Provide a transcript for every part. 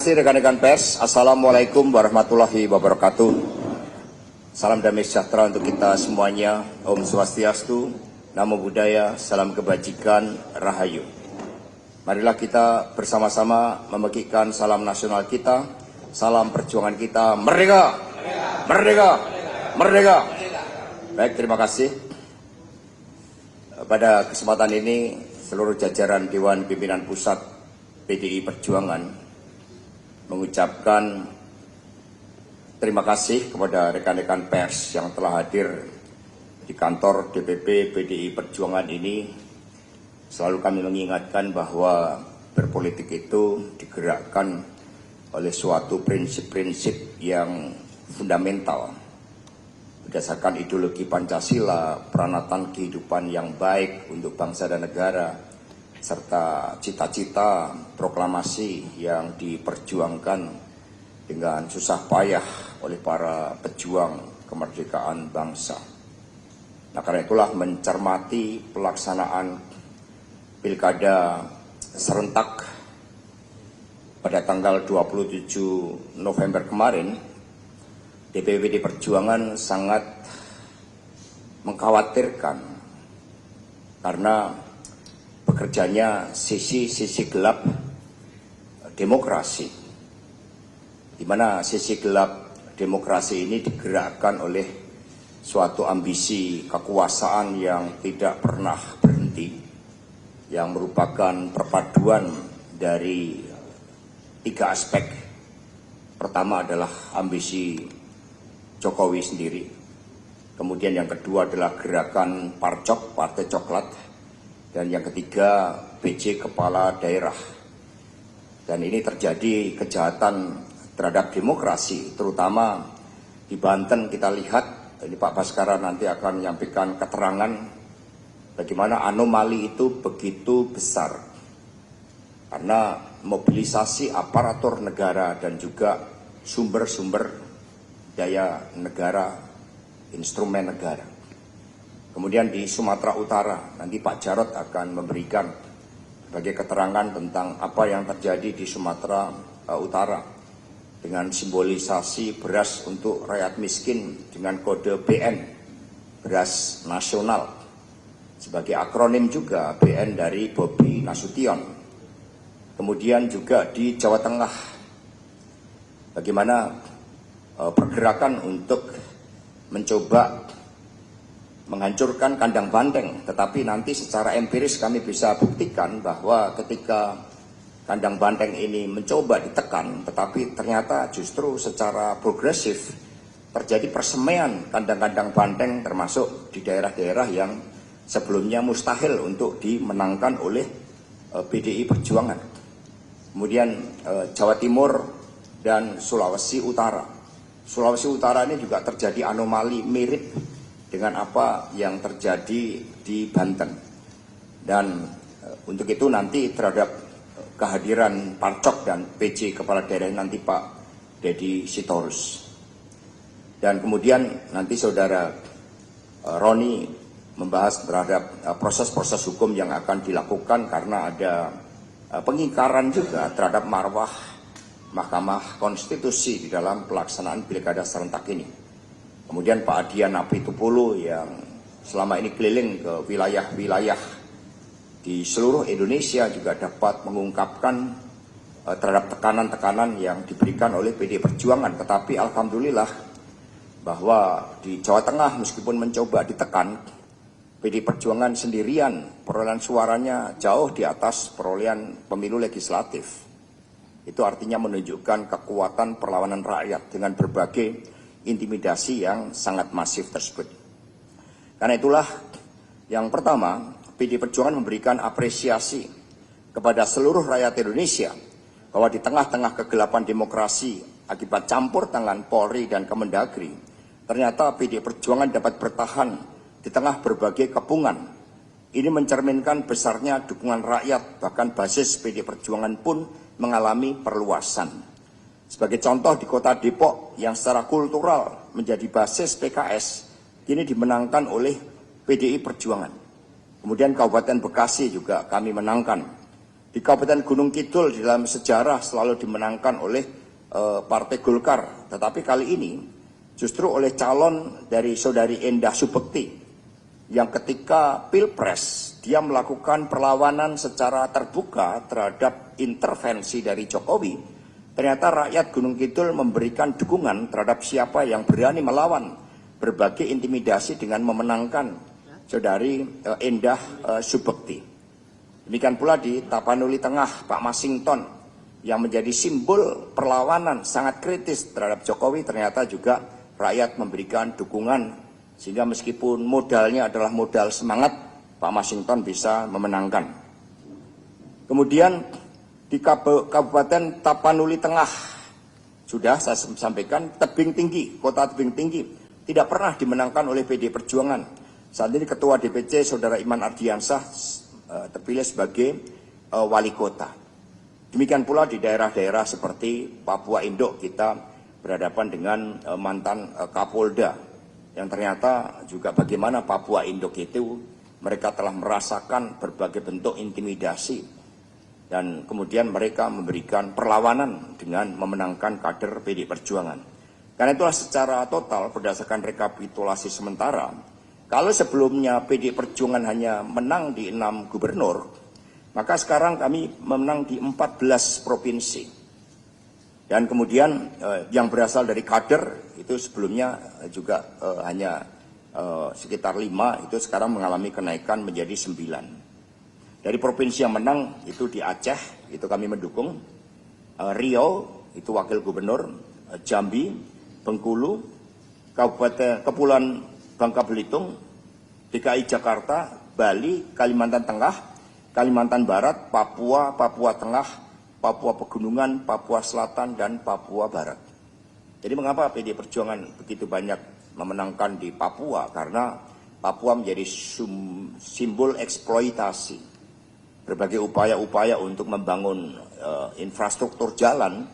Rekan-rekan pers, Assalamualaikum warahmatullahi wabarakatuh. Salam damai sejahtera untuk kita semuanya. Om Swastiastu, Namo Buddhaya, salam kebajikan, Rahayu. Marilah kita bersama-sama memekikkan salam nasional kita, salam perjuangan kita, merdeka, merdeka, merdeka. Baik, terima kasih. Pada kesempatan ini, seluruh jajaran Dewan Pimpinan Pusat PDI Perjuangan mengucapkan terima kasih kepada rekan-rekan pers yang telah hadir di kantor DPP PDI Perjuangan ini. Selalu kami mengingatkan bahwa berpolitik itu digerakkan oleh suatu prinsip-prinsip yang fundamental berdasarkan ideologi Pancasila, peranatan kehidupan yang baik untuk bangsa dan negara, serta cita-cita proklamasi yang diperjuangkan dengan susah payah oleh para pejuang kemerdekaan bangsa. Nah, karena itulah mencermati pelaksanaan pilkada serentak pada tanggal 27 November kemarin, DPP PDI Perjuangan sangat mengkhawatirkan karena bekerjanya sisi-sisi gelap demokrasi, di mana sisi gelap demokrasi ini digerakkan oleh suatu ambisi kekuasaan yang tidak pernah berhenti, yang merupakan perpaduan dari tiga aspek. Pertama adalah ambisi Jokowi sendiri, kemudian yang kedua adalah gerakan Parcok, Partai Coklat, dan yang ketiga PJ Kepala Daerah. Dan ini terjadi kejahatan terhadap demokrasi, terutama di Banten. Kita lihat, ini Pak Baskara nanti akan menyampaikan keterangan bagaimana anomali itu begitu besar. Karena mobilisasi aparatur negara dan juga sumber-sumber daya negara, instrumen negara. Kemudian di Sumatera Utara, nanti Pak Jarod akan memberikan sebagai keterangan tentang apa yang terjadi di Sumatera Utara dengan simbolisasi beras untuk rakyat miskin dengan kode BN, beras nasional, sebagai akronim juga BN dari Bobi Nasution. Kemudian juga di Jawa Tengah, bagaimana pergerakan untuk mencoba menghancurkan kandang banteng, tetapi nanti secara empiris kami bisa buktikan bahwa ketika kandang banteng ini mencoba ditekan, tetapi ternyata justru secara progresif terjadi persemaian kandang-kandang banteng, termasuk di daerah-daerah yang sebelumnya mustahil untuk dimenangkan oleh PDI Perjuangan. Kemudian Jawa Timur dan Sulawesi Utara. Sulawesi Utara ini juga terjadi anomali mirip dengan apa yang terjadi di Banten. Dan untuk itu nanti terhadap kehadiran Parcok dan PJ Kepala Daerah nanti Pak Deddy Sitorus. Dan kemudian nanti Saudara Roni membahas terhadap proses-proses hukum yang akan dilakukan karena ada pengingkaran juga terhadap marwah Mahkamah Konstitusi di dalam pelaksanaan pilkada serentak ini. Kemudian Pak Adian Apitupulu yang selama ini keliling ke wilayah-wilayah di seluruh Indonesia juga dapat mengungkapkan terhadap tekanan-tekanan yang diberikan oleh PDI Perjuangan. Tetapi alhamdulillah bahwa di Jawa Tengah meskipun mencoba ditekan, PDI Perjuangan sendirian perolehan suaranya jauh di atas perolehan pemilu legislatif. Itu artinya menunjukkan kekuatan perlawanan rakyat dengan berbagai intimidasi yang sangat masif tersebut. Karena itulah yang pertama, PDI Perjuangan memberikan apresiasi kepada seluruh rakyat Indonesia bahwa di tengah-tengah kegelapan demokrasi akibat campur tangan Polri dan Kemendagri, ternyata PDI Perjuangan dapat bertahan di tengah berbagai kepungan. Ini mencerminkan besarnya dukungan rakyat, bahkan basis PDI Perjuangan pun mengalami perluasan. Sebagai contoh di kota Depok yang secara kultural menjadi basis PKS, kini dimenangkan oleh PDI Perjuangan. Kemudian Kabupaten Bekasi juga kami menangkan Di Kabupaten Gunung Kidul dalam sejarah selalu dimenangkan oleh Partai Golkar, tetapi kali ini justru oleh calon dari Saudari Endah Subekti yang ketika Pilpres dia melakukan perlawanan secara terbuka terhadap intervensi dari Jokowi. Ternyata rakyat Gunung Kidul memberikan dukungan terhadap siapa yang berani melawan berbagai intimidasi dengan memenangkan Saudari Endah Subekti. Demikian pula di Tapanuli Tengah, Pak Masinton yang menjadi simbol perlawanan sangat kritis terhadap Jokowi, ternyata juga rakyat memberikan dukungan sehingga meskipun modalnya adalah modal semangat, Pak Masinton bisa memenangkan. Kemudian di Kabupaten Tapanuli Tengah, sudah saya sampaikan, Tebing Tinggi, kota Tebing Tinggi tidak pernah dimenangkan oleh PD Perjuangan. Saat ini Ketua DPC Saudara Iman Ardiansyah terpilih sebagai wali kota. Demikian pula di daerah-daerah seperti Papua Induk, kita berhadapan dengan mantan Kapolda yang ternyata juga bagaimana Papua Induk itu mereka telah merasakan berbagai bentuk intimidasi dan kemudian mereka memberikan perlawanan dengan memenangkan kader PD Perjuangan. Karena itulah secara total berdasarkan rekapitulasi sementara, kalau sebelumnya PD Perjuangan hanya menang di 6 gubernur, maka sekarang kami menang di 14 provinsi. Dan kemudian yang berasal dari kader itu sebelumnya juga hanya sekitar 5, itu sekarang mengalami kenaikan menjadi 9. Dari provinsi yang menang itu di Aceh, itu kami mendukung. Riau, itu wakil gubernur. Jambi, Bengkulu, Kabupaten Kepulauan Bangka Belitung, DKI Jakarta, Bali, Kalimantan Tengah, Kalimantan Barat, Papua, Papua Tengah, Papua Pegunungan, Papua Selatan, dan Papua Barat. Jadi mengapa PD Perjuangan begitu banyak memenangkan di Papua? Karena Papua menjadi simbol eksploitasi. Berbagai upaya-upaya untuk membangun infrastruktur jalan,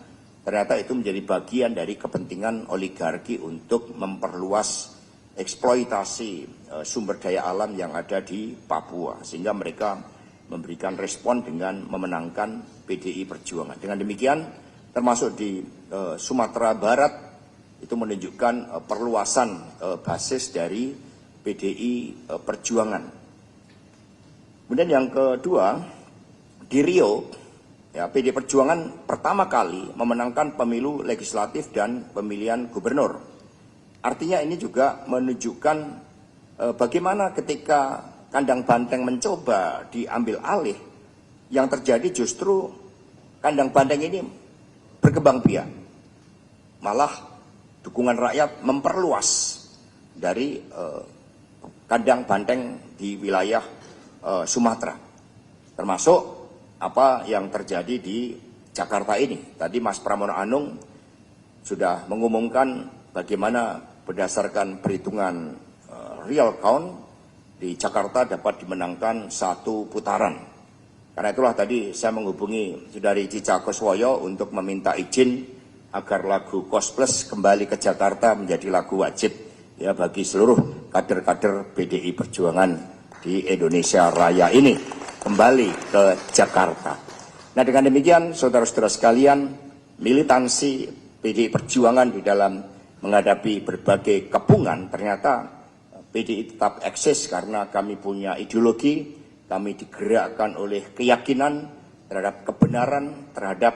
ternyata itu menjadi bagian dari kepentingan oligarki untuk memperluas eksploitasi sumber daya alam yang ada di Papua. Sehingga mereka memberikan respon dengan memenangkan PDI Perjuangan. Dengan demikian, termasuk di Sumatera Barat, itu menunjukkan perluasan basis dari PDI Perjuangan. Kemudian yang kedua, di Riau, ya, PDI Perjuangan pertama kali memenangkan pemilu legislatif dan pemilihan gubernur. Artinya ini juga menunjukkan bagaimana ketika Kandang Banteng mencoba diambil alih, yang terjadi justru Kandang Banteng ini berkembang biak. Malah dukungan rakyat memperluas dari Kandang Banteng di wilayah Sumatera. Termasuk apa yang terjadi di Jakarta ini. Tadi Mas Pramono Anung sudah mengumumkan bagaimana berdasarkan perhitungan real count, di Jakarta dapat dimenangkan 1 putaran. Karena itulah tadi saya menghubungi Saudari Cica Kuswoyo untuk meminta izin agar lagu Kos Plus kembali ke Jakarta menjadi lagu wajib ya bagi seluruh kader-kader PDI Perjuangan di Indonesia Raya ini kembali ke Jakarta. Nah, dengan demikian saudara-saudara sekalian, militansi PDI Perjuangan di dalam menghadapi berbagai kepungan ternyata PDI tetap eksis karena kami punya ideologi, kami digerakkan oleh keyakinan terhadap kebenaran, terhadap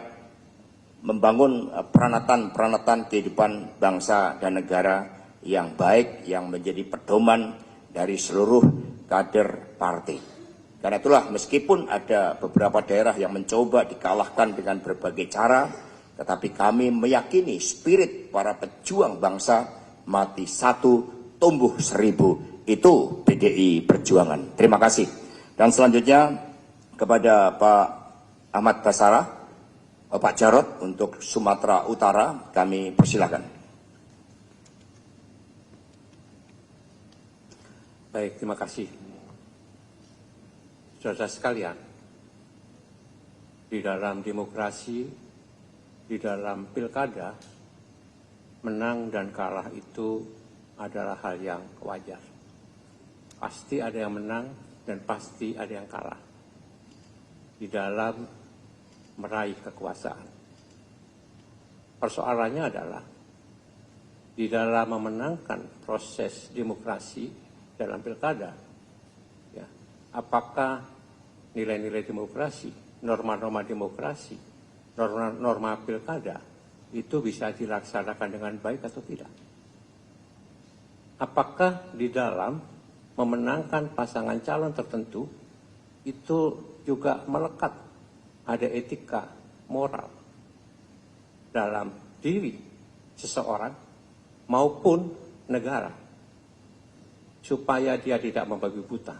membangun peranatan kehidupan bangsa dan negara yang baik, yang menjadi pedoman dari seluruh kader partai. Karena itulah meskipun ada beberapa daerah yang mencoba dikalahkan dengan berbagai cara, tetapi kami meyakini spirit para pejuang bangsa mati 1, tumbuh 1000, itu PDI Perjuangan. Terima kasih. Dan selanjutnya kepada Pak Ahmad Basarah, Pak Jarod untuk Sumatera Utara, kami persilakan. Baik, terima kasih. Saudara sekalian, di dalam demokrasi, di dalam pilkada, menang dan kalah itu adalah hal yang wajar. Pasti ada yang menang dan pasti ada yang kalah. di dalam meraih kekuasaan. Persoalannya adalah di dalam memenangkan proses demokrasi dalam pilkada, ya, apakah nilai-nilai demokrasi, norma-norma demokrasi, norma pilkada itu bisa dilaksanakan dengan baik atau tidak? Apakah di dalam memenangkan pasangan calon tertentu itu juga melekat ada etika moral dalam diri seseorang maupun negara supaya dia tidak membabi buta.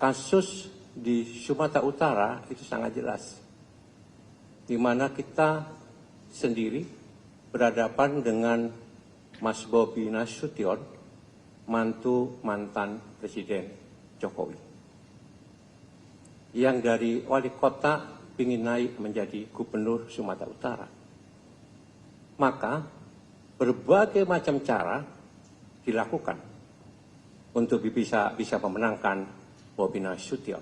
Kasus di Sumatera Utara itu sangat jelas, di mana kita sendiri berhadapan dengan Mas Bobi Nasution, mantu mantan Presiden Jokowi, yang dari wali kota ingin naik menjadi gubernur Sumatera Utara. Maka berbagai macam cara dilakukan untuk bisa memenangkan Bobi Nasution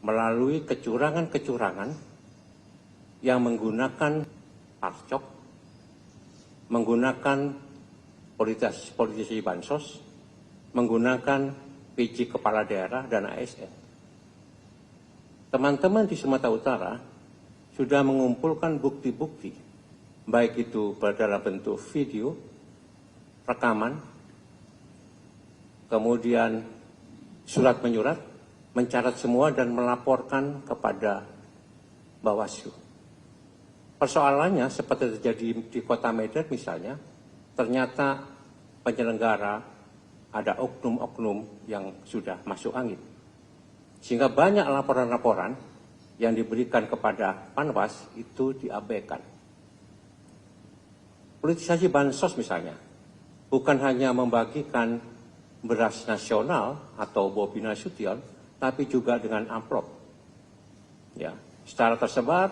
melalui kecurangan-kecurangan yang menggunakan parcok, menggunakan politisi bansos, menggunakan PJ kepala daerah dan ASN. Teman-teman di Sumatera Utara sudah mengumpulkan bukti-bukti, baik itu dalam bentuk video, rekaman, kemudian surat menyurat, mencatat semua dan melaporkan kepada Bawaslu. Persoalannya seperti terjadi di Kota Medan misalnya, ternyata penyelenggara ada oknum-oknum yang sudah masuk angin. Sehingga banyak laporan-laporan yang diberikan kepada Panwas itu diabaikan. Politisasi bansos misalnya, bukan hanya membagikan beras nasional atau Bobi Nasution, tapi juga dengan amplop. Ya, secara tersebar,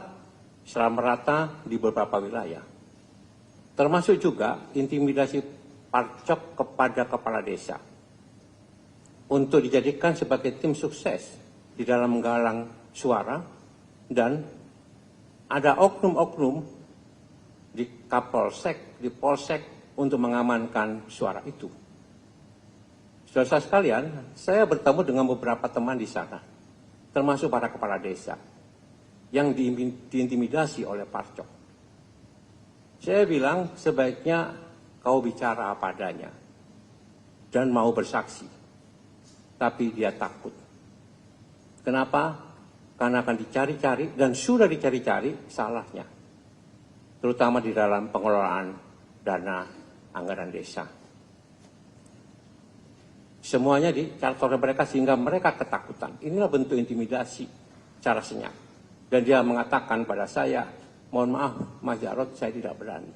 secara merata di beberapa wilayah. Termasuk juga intimidasi parcok kepada kepala desa untuk dijadikan sebagai tim sukses di dalam menggalang suara, dan ada oknum-oknum di Kapolsek, di Polsek untuk mengamankan suara itu. Saudara sekalian, saya bertemu dengan beberapa teman di sana, termasuk para kepala desa yang diintimidasi oleh parcok. Saya bilang sebaiknya kau bicara apa adanya dan mau bersaksi. Tapi dia takut. Kenapa? Karena akan dicari-cari dan sudah dicari-cari salahnya. Terutama di dalam pengelolaan dana anggaran desa. Semuanya dicatat oleh mereka sehingga mereka ketakutan. Inilah bentuk intimidasi secara senyap. Dan dia mengatakan pada saya, mohon maaf Mas Jarod, saya tidak berani.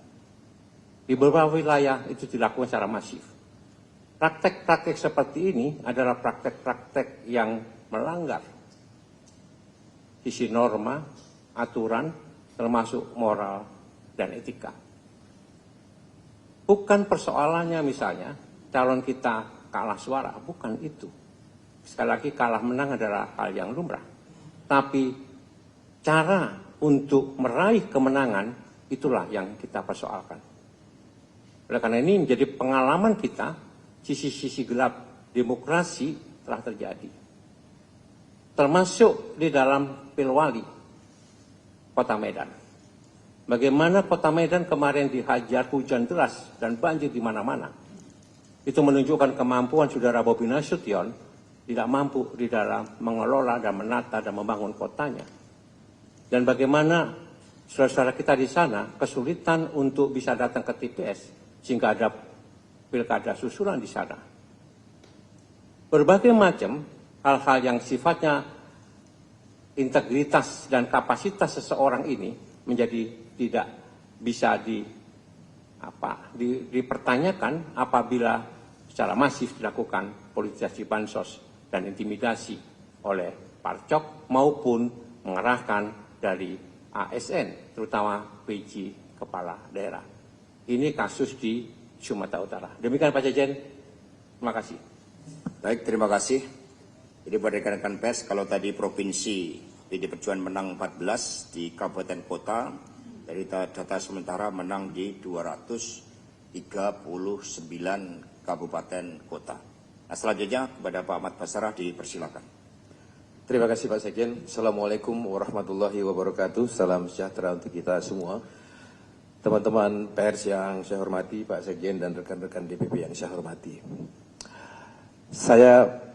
Di beberapa wilayah itu dilakukan secara masif. Praktek-praktek seperti ini adalah praktek-praktek yang melanggar sisi norma, aturan, termasuk moral dan etika. Bukan persoalannya misalnya calon kita kalah suara, bukan itu. Sekali lagi kalah menang adalah hal yang lumrah. Tapi cara untuk meraih kemenangan itulah yang kita persoalkan. Oleh karena ini menjadi pengalaman kita, sisi-sisi gelap demokrasi telah terjadi. Termasuk di dalam Pilwali Kota Medan. Bagaimana Kota Medan kemarin dihajar hujan deras dan banjir di mana-mana. Itu menunjukkan kemampuan saudara Bobi Nasution tidak mampu di dalam mengelola dan menata dan membangun kotanya. Dan bagaimana saudara-saudara kita di sana kesulitan untuk bisa datang ke TPS sehingga ada pilkada susulan di sana. Berbagai macam hal-hal yang sifatnya integritas dan kapasitas seseorang ini menjadi tidak bisa dipertanyakan apabila secara masif dilakukan politisasi bansos dan intimidasi oleh parcok maupun mengerahkan dari ASN, terutama PJ kepala daerah. Ini kasus di Sumatera Utara. Demikian Pak Jajen, terima kasih. Baik, terima kasih. Jadi buat rekan-rekan pers, kalau tadi provinsi PD Perjuangan menang 14 di kabupaten kota, dari data sementara menang di 239 kabupaten kota. Nah, selanjutnya kepada Pak Ahmad Basarah dipersilakan. Terima kasih Pak Sekjen. Assalamualaikum warahmatullahi wabarakatuh. Salam sejahtera untuk kita semua. Teman-teman pers yang saya hormati, Pak Sekjen dan rekan-rekan DPP yang saya hormati. Saya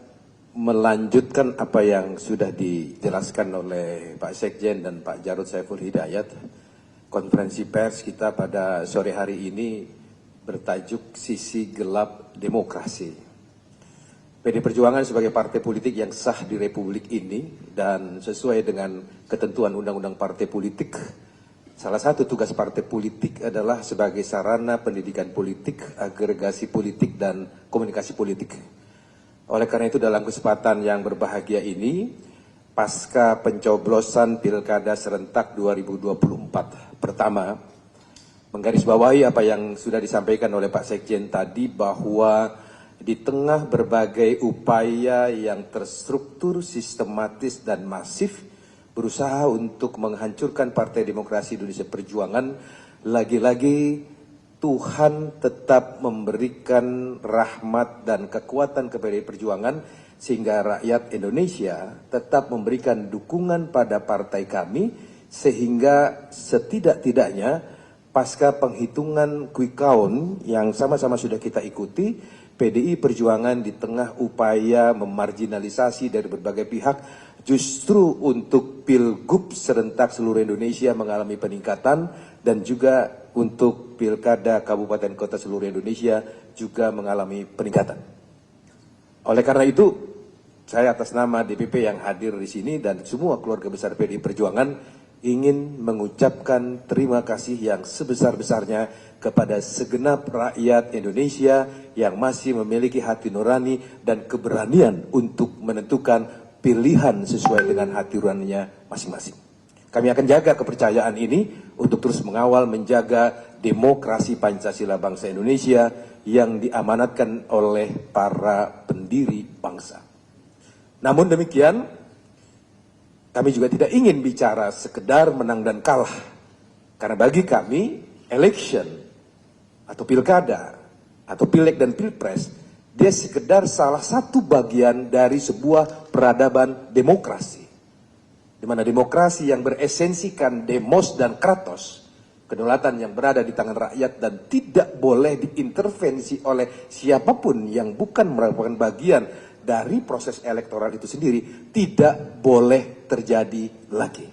melanjutkan apa yang sudah dijelaskan oleh Pak Sekjen dan Pak Jarod Saiful Hidayat. Konferensi pers kita pada sore hari ini bertajuk Sisi Gelap Demokrasi. PD Perjuangan sebagai partai politik yang sah di Republik ini dan sesuai dengan ketentuan Undang-Undang Partai Politik, salah satu tugas partai politik adalah sebagai sarana pendidikan politik, agregasi politik, dan komunikasi politik. Oleh karena itu dalam kesempatan yang berbahagia ini, pasca pencoblosan Pilkada serentak 2024 pertama, menggarisbawahi apa yang sudah disampaikan oleh Pak Sekjen tadi bahwa di tengah berbagai upaya yang terstruktur, sistematis, dan masif berusaha untuk menghancurkan Partai Demokrasi Indonesia Perjuangan, lagi-lagi Tuhan tetap memberikan rahmat dan kekuatan kepada Perjuangan sehingga rakyat Indonesia tetap memberikan dukungan pada partai kami sehingga setidak-tidaknya pasca penghitungan quick count yang sama-sama sudah kita ikuti, PDI Perjuangan di tengah upaya memarginalisasi dari berbagai pihak justru untuk Pilgub serentak seluruh Indonesia mengalami peningkatan dan juga untuk Pilkada Kabupaten Kota seluruh Indonesia juga mengalami peningkatan. Oleh karena itu, saya atas nama DPP yang hadir di sini dan semua keluarga besar PDI Perjuangan ingin mengucapkan terima kasih yang sebesar-besarnya kepada segenap rakyat Indonesia yang masih memiliki hati nurani dan keberanian untuk menentukan pilihan sesuai dengan hati nuraninya masing-masing. Kami akan jaga kepercayaan ini untuk terus mengawal menjaga demokrasi Pancasila bangsa Indonesia yang diamanatkan oleh para pendiri bangsa. Namun demikian, kami juga tidak ingin bicara sekedar menang dan kalah. Karena bagi kami, election atau pilkada atau pileg dan pilpres, dia sekedar salah satu bagian dari sebuah peradaban demokrasi. Di mana demokrasi yang beresensikan demos dan kratos, kedaulatan yang berada di tangan rakyat dan tidak boleh diintervensi oleh siapapun yang bukan merupakan bagian dari proses elektoral itu sendiri, tidak boleh terjadi lagi.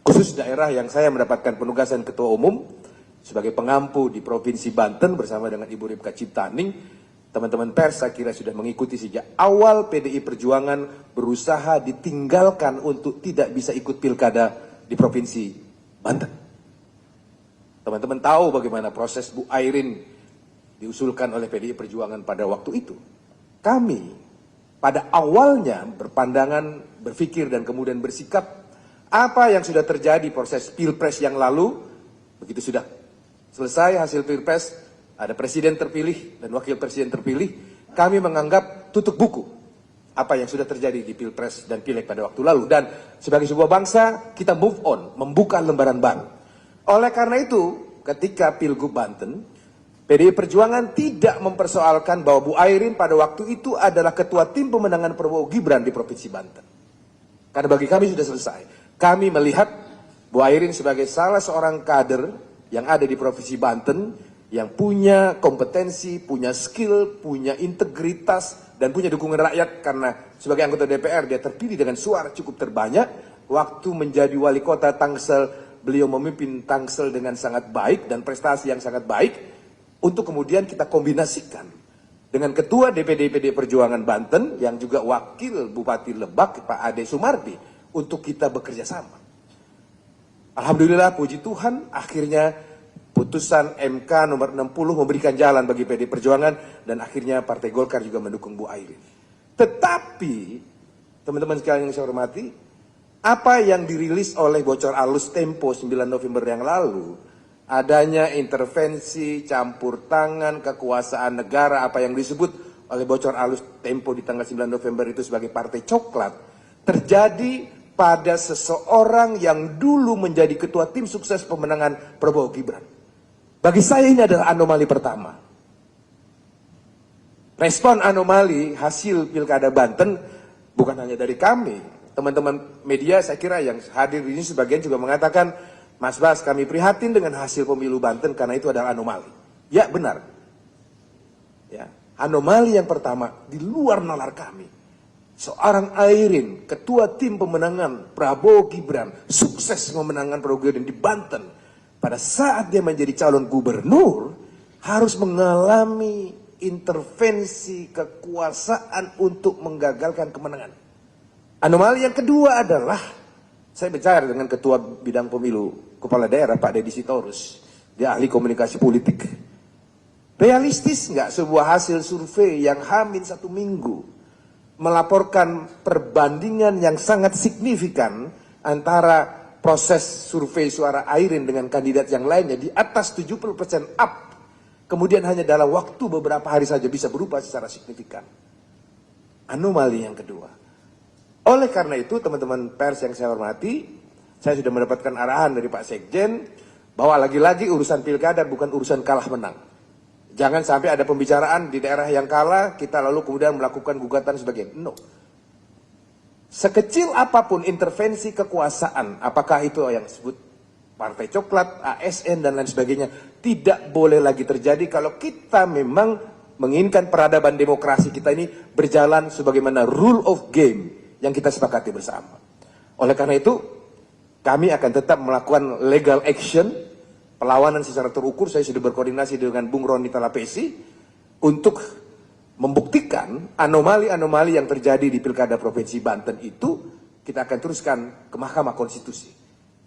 Khusus daerah yang saya mendapatkan penugasan Ketua Umum sebagai pengampu di Provinsi Banten bersama dengan Ibu Ripka Ciptaning, teman-teman pers saya kira sudah mengikuti sejak awal PDI Perjuangan berusaha ditinggalkan untuk tidak bisa ikut pilkada di Provinsi Banten. Teman-teman tahu bagaimana proses Bu Airin diusulkan oleh PDI Perjuangan pada waktu itu. Kami pada awalnya berpandangan, berpikir dan kemudian bersikap apa yang sudah terjadi proses pilpres yang lalu, begitu sudah selesai hasil pilpres, ada presiden terpilih dan wakil presiden terpilih, kami menganggap tutup buku apa yang sudah terjadi di pilpres dan pileg pada waktu lalu. Dan sebagai sebuah bangsa, kita move on, membuka lembaran baru. Oleh karena itu, ketika Pilgub Banten, PDI Perjuangan tidak mempersoalkan bahwa Bu Airin pada waktu itu adalah ketua tim pemenangan Prabowo Gibran di Provinsi Banten. Karena bagi kami sudah selesai. Kami melihat Bu Airin sebagai salah seorang kader yang ada di Provinsi Banten, yang punya kompetensi, punya skill, punya integritas, dan punya dukungan rakyat karena sebagai anggota DPR dia terpilih dengan suara cukup terbanyak. Waktu menjadi wali kota Tangsel, beliau memimpin Tangsel dengan sangat baik dan prestasi yang sangat baik. Untuk kemudian kita kombinasikan dengan Ketua DPD PDI Perjuangan Banten yang juga Wakil Bupati Lebak Pak Ade Sumardi untuk kita bekerja sama. Alhamdulillah puji Tuhan akhirnya putusan MK nomor 60 memberikan jalan bagi PDI Perjuangan dan akhirnya Partai Golkar juga mendukung Bu Airin. Tetapi teman-teman sekalian yang saya hormati, apa yang dirilis oleh bocor alus Tempo 9 November yang lalu, adanya intervensi, campur tangan, kekuasaan negara, apa yang disebut oleh bocor alus Tempo di tanggal 9 November itu sebagai partai coklat, terjadi pada seseorang yang dulu menjadi ketua tim sukses pemenangan Prabowo Gibran. Bagi saya ini adalah anomali pertama. Respon anomali hasil Pilkada Banten bukan hanya dari kami. Teman-teman media saya kira yang hadir di sini sebagian juga mengatakan, Mas Bas, kami prihatin dengan hasil pemilu Banten karena itu adalah anomali. Ya benar. Ya, anomali yang pertama di luar nalar kami. Seorang Airin, ketua tim pemenangan Prabowo Gibran, sukses memenangkan Prabowo Gibran di Banten. Pada saat dia menjadi calon gubernur, harus mengalami intervensi kekuasaan untuk menggagalkan kemenangan. Anomali yang kedua adalah, saya bicara dengan ketua bidang pemilu kepala daerah Pak Deddy Sitorus, dia ahli komunikasi politik. Realistis nggak sebuah hasil survei yang hamin 1 minggu melaporkan perbandingan yang sangat signifikan antara proses survei suara Airin dengan kandidat yang lainnya di atas 70% up, kemudian hanya dalam waktu beberapa hari saja bisa berubah secara signifikan. Anomali yang kedua. Oleh karena itu, teman-teman pers yang saya hormati, saya sudah mendapatkan arahan dari Pak Sekjen bahwa lagi-lagi urusan pilkada bukan urusan kalah menang. Jangan sampai ada pembicaraan di daerah yang kalah, kita lalu kemudian melakukan gugatan sebagian. No. Sekecil apapun intervensi kekuasaan, apakah itu yang disebut Partai Coklat, ASN, dan lain sebagainya, tidak boleh lagi terjadi kalau kita memang menginginkan peradaban demokrasi kita ini berjalan sebagaimana rule of game yang kita sepakati bersama. Oleh karena itu, kami akan tetap melakukan legal action, perlawanan secara terukur. Saya sudah berkoordinasi dengan Bung Roni Talapesi untuk membuktikan anomali-anomali yang terjadi di Pilkada Provinsi Banten itu kita akan teruskan ke Mahkamah Konstitusi.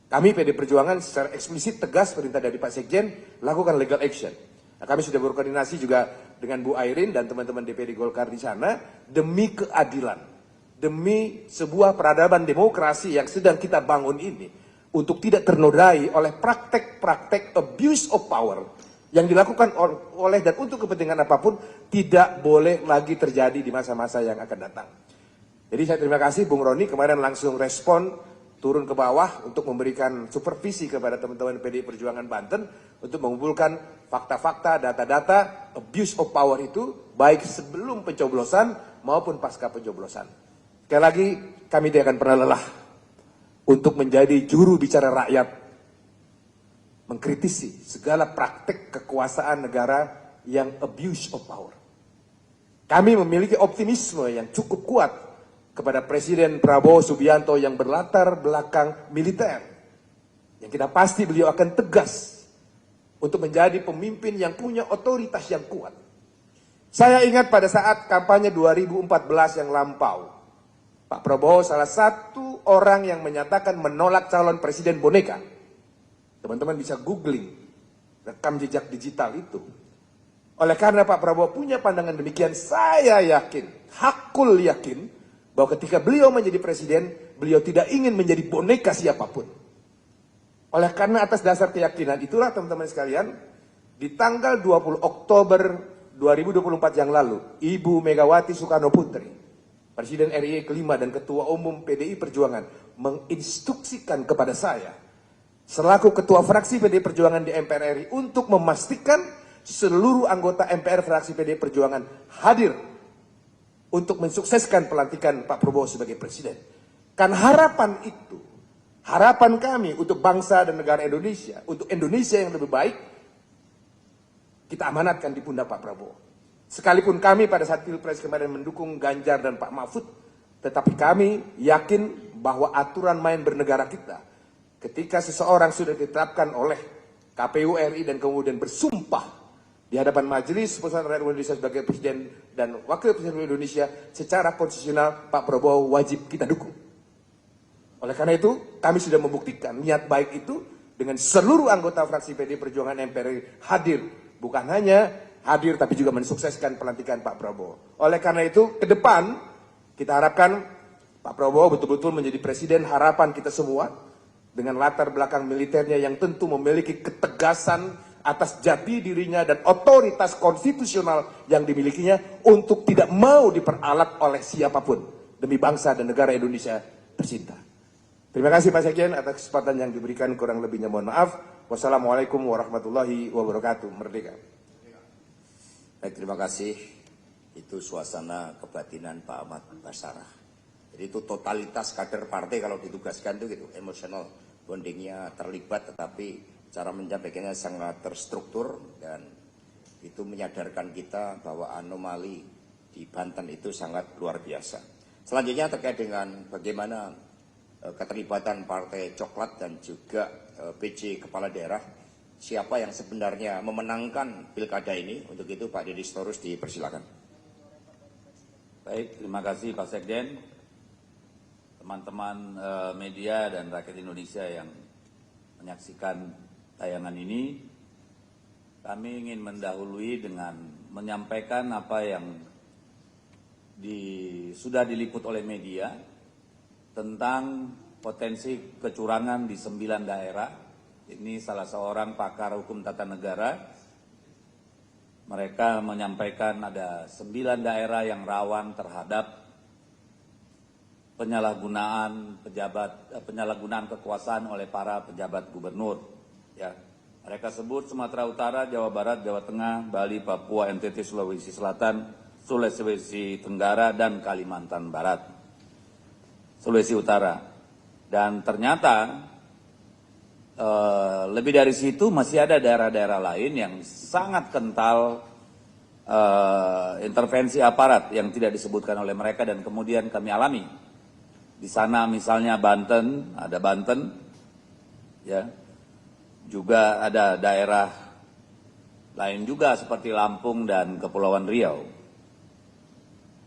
Kami PD Perjuangan secara eksplisit tegas perintah dari Pak Sekjen lakukan legal action. Nah, kami sudah berkoordinasi juga dengan Bu Airin dan teman-teman DPD Golkar di sana demi keadilan, demi sebuah peradaban demokrasi yang sedang kita bangun ini untuk tidak ternodai oleh praktek-praktek abuse of power yang dilakukan oleh dan untuk kepentingan apapun tidak boleh lagi terjadi di masa-masa yang akan datang. Jadi saya terima kasih Bung Roni kemarin langsung respon turun ke bawah untuk memberikan supervisi kepada teman-teman PDI Perjuangan Banten untuk mengumpulkan fakta-fakta, data-data abuse of power itu baik sebelum pencoblosan maupun pasca pencoblosan. Sekali lagi kami tidak akan pernah lelah untuk menjadi juru bicara rakyat, mengkritisi segala praktek kekuasaan negara yang abuse of power. Kami memiliki optimisme yang cukup kuat kepada Presiden Prabowo Subianto yang berlatar belakang militer. Yang kita pasti beliau akan tegas untuk menjadi pemimpin yang punya otoritas yang kuat. Saya ingat pada saat kampanye 2014 yang lampau, Pak Prabowo salah satu orang yang menyatakan menolak calon presiden boneka. Teman-teman bisa googling rekam jejak digital itu. Oleh karena Pak Prabowo punya pandangan demikian, saya yakin, hakul yakin, bahwa ketika beliau menjadi presiden, beliau tidak ingin menjadi boneka siapapun. Oleh karena atas dasar keyakinan itulah teman-teman sekalian, di tanggal 20 Oktober 2024 yang lalu, Ibu Megawati Soekarno Putri, Presiden RI kelima dan Ketua Umum PDI Perjuangan, menginstruksikan kepada saya, selaku Ketua Fraksi PDI Perjuangan di MPR RI, untuk memastikan seluruh anggota MPR fraksi PDI Perjuangan hadir untuk mensukseskan pelantikan Pak Prabowo sebagai presiden. Kan harapan itu, harapan kami untuk bangsa dan negara Indonesia, untuk Indonesia yang lebih baik, kita amanatkan di pundak Pak Prabowo. Sekalipun kami pada saat Pilpres kemarin mendukung Ganjar dan Pak Mahfud, tetapi kami yakin bahwa aturan main bernegara kita, ketika seseorang sudah ditetapkan oleh KPU RI dan kemudian bersumpah di hadapan Majelis Permusyawaratan Rakyat Indonesia sebagai Presiden dan Wakil Presiden Indonesia, secara konstitusional Pak Prabowo wajib kita dukung. Oleh karena itu, kami sudah membuktikan niat baik itu dengan seluruh anggota fraksi PDI Perjuangan MPR RI hadir. Bukan hanya hadir, tapi juga mensukseskan pelantikan Pak Prabowo. Oleh karena itu, ke depan kita harapkan Pak Prabowo betul-betul menjadi presiden harapan kita semua, dengan latar belakang militernya yang tentu memiliki ketegasan, atas jati dirinya dan otoritas konstitusional yang dimilikinya untuk tidak mau diperalat oleh siapapun demi bangsa dan negara Indonesia tercinta. Terima kasih Pak Sekjen atas kesempatan yang diberikan, kurang lebihnya mohon maaf. Wassalamualaikum warahmatullahi wabarakatuh. Merdeka. Baik, terima kasih. Itu suasana kebatinan Pak Ahmad Basarah. Jadi itu totalitas kader partai kalau ditugaskan itu gitu, emosional bondingnya terlibat, tetapi cara menyampaikannya sangat terstruktur dan itu menyadarkan kita bahwa anomali di Banten itu sangat luar biasa. Selanjutnya terkait dengan bagaimana keterlibatan Partai Coklat dan juga PJ Kepala Daerah, siapa yang sebenarnya memenangkan pilkada ini. Untuk itu Pak Deddy Sitorus dipersilakan. Baik, terima kasih Pak Sekjen, teman-teman media dan rakyat Indonesia yang menyaksikan tayangan ini. Kami ingin mendahului dengan menyampaikan apa yang sudah diliput oleh media tentang potensi kecurangan di 9 daerah. Ini salah seorang pakar hukum tata negara. Mereka menyampaikan ada 9 daerah yang rawan terhadap penyalahgunaan kekuasaan oleh para pejabat gubernur. Ya, mereka sebut Sumatera Utara, Jawa Barat, Jawa Tengah, Bali, Papua, NTT, Sulawesi Selatan, Sulawesi Tenggara, dan Kalimantan Barat, Sulawesi Utara. Dan ternyata lebih dari situ masih ada daerah-daerah lain yang sangat kental intervensi aparat yang tidak disebutkan oleh mereka dan kemudian kami alami. Di sana misalnya Banten, ada Banten, ya, juga ada daerah lain juga seperti Lampung dan Kepulauan Riau.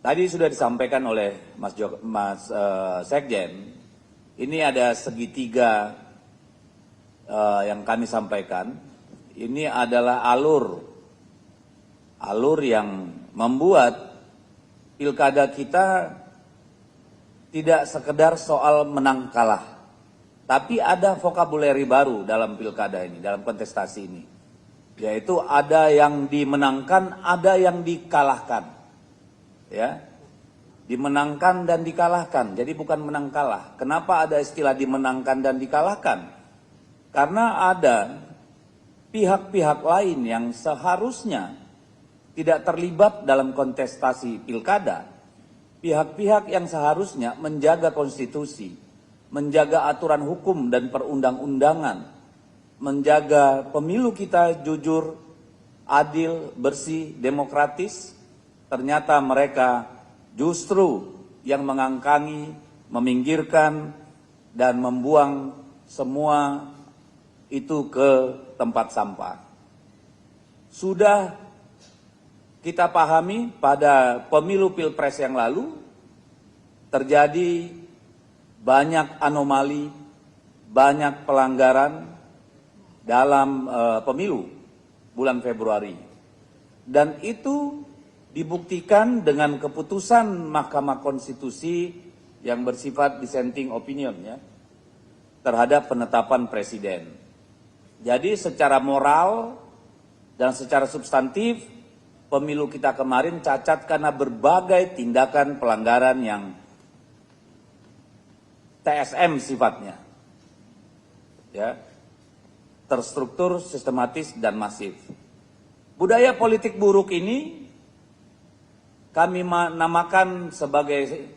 Tadi sudah disampaikan oleh Mas Sekjen, ini ada segitiga yang kami sampaikan. Ini adalah alur yang membuat pilkada kita tidak sekedar soal menang kalah, tapi ada vokabuleri baru dalam pilkada ini, dalam kontestasi ini, yaitu ada yang dimenangkan, ada yang dikalahkan, ya, dimenangkan dan dikalahkan. Jadi bukan menang kalah. Kenapa ada istilah dimenangkan dan dikalahkan? Karena ada pihak-pihak lain yang seharusnya tidak terlibat dalam kontestasi pilkada. Pihak-pihak yang seharusnya menjaga konstitusi, menjaga aturan hukum dan perundang-undangan, menjaga pemilu kita jujur, adil, bersih, demokratis. Ternyata mereka justru yang mengangkangi, meminggirkan, dan membuang semua itu ke tempat sampah. Sudah kita pahami pada pemilu pilpres yang lalu terjadi banyak anomali, banyak pelanggaran dalam pemilu bulan Februari. Dan itu dibuktikan dengan keputusan Mahkamah Konstitusi yang bersifat dissenting opinion, ya, terhadap penetapan presiden. Jadi secara moral dan secara substantif pemilu kita kemarin cacat karena berbagai tindakan pelanggaran yang TSM sifatnya, ya, terstruktur, sistematis, dan masif. Budaya politik buruk ini kami namakan sebagai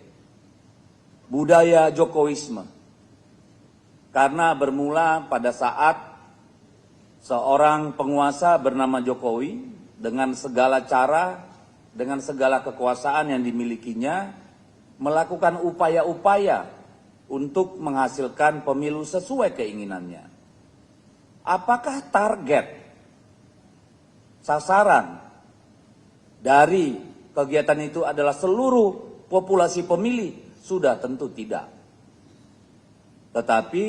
budaya Jokowisme, karena bermula pada saat seorang penguasa bernama Jokowi dengan segala cara, dengan segala kekuasaan yang dimilikinya, melakukan upaya-upaya untuk menghasilkan pemilu sesuai keinginannya. Apakah target, sasaran dari kegiatan itu adalah seluruh populasi pemilih? Sudah tentu tidak. Tetapi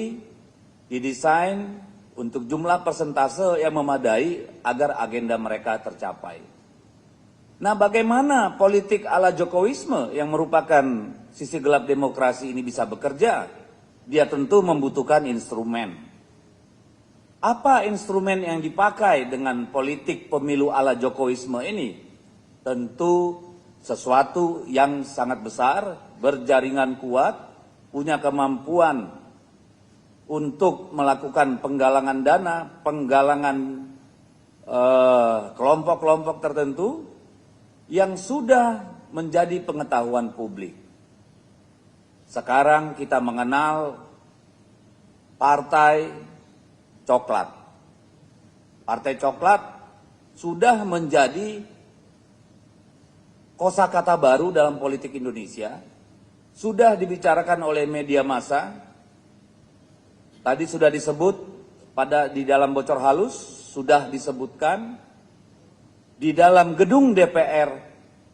didesain untuk jumlah persentase yang memadai agar agenda mereka tercapai. Nah, bagaimana politik ala Jokowisme yang merupakan sisi gelap demokrasi ini bisa bekerja? Dia tentu membutuhkan instrumen. Apa instrumen yang dipakai dengan politik pemilu ala Jokowisme ini? Tentu sesuatu yang sangat besar, berjaringan kuat, punya kemampuan untuk melakukan penggalangan dana, penggalangan kelompok-kelompok tertentu yang sudah menjadi pengetahuan publik. Sekarang kita mengenal Partai Coklat. Partai Coklat sudah menjadi kosakata baru dalam politik Indonesia, sudah dibicarakan oleh media massa. Tadi sudah disebut di dalam bocor halus, sudah disebutkan di dalam gedung DPR,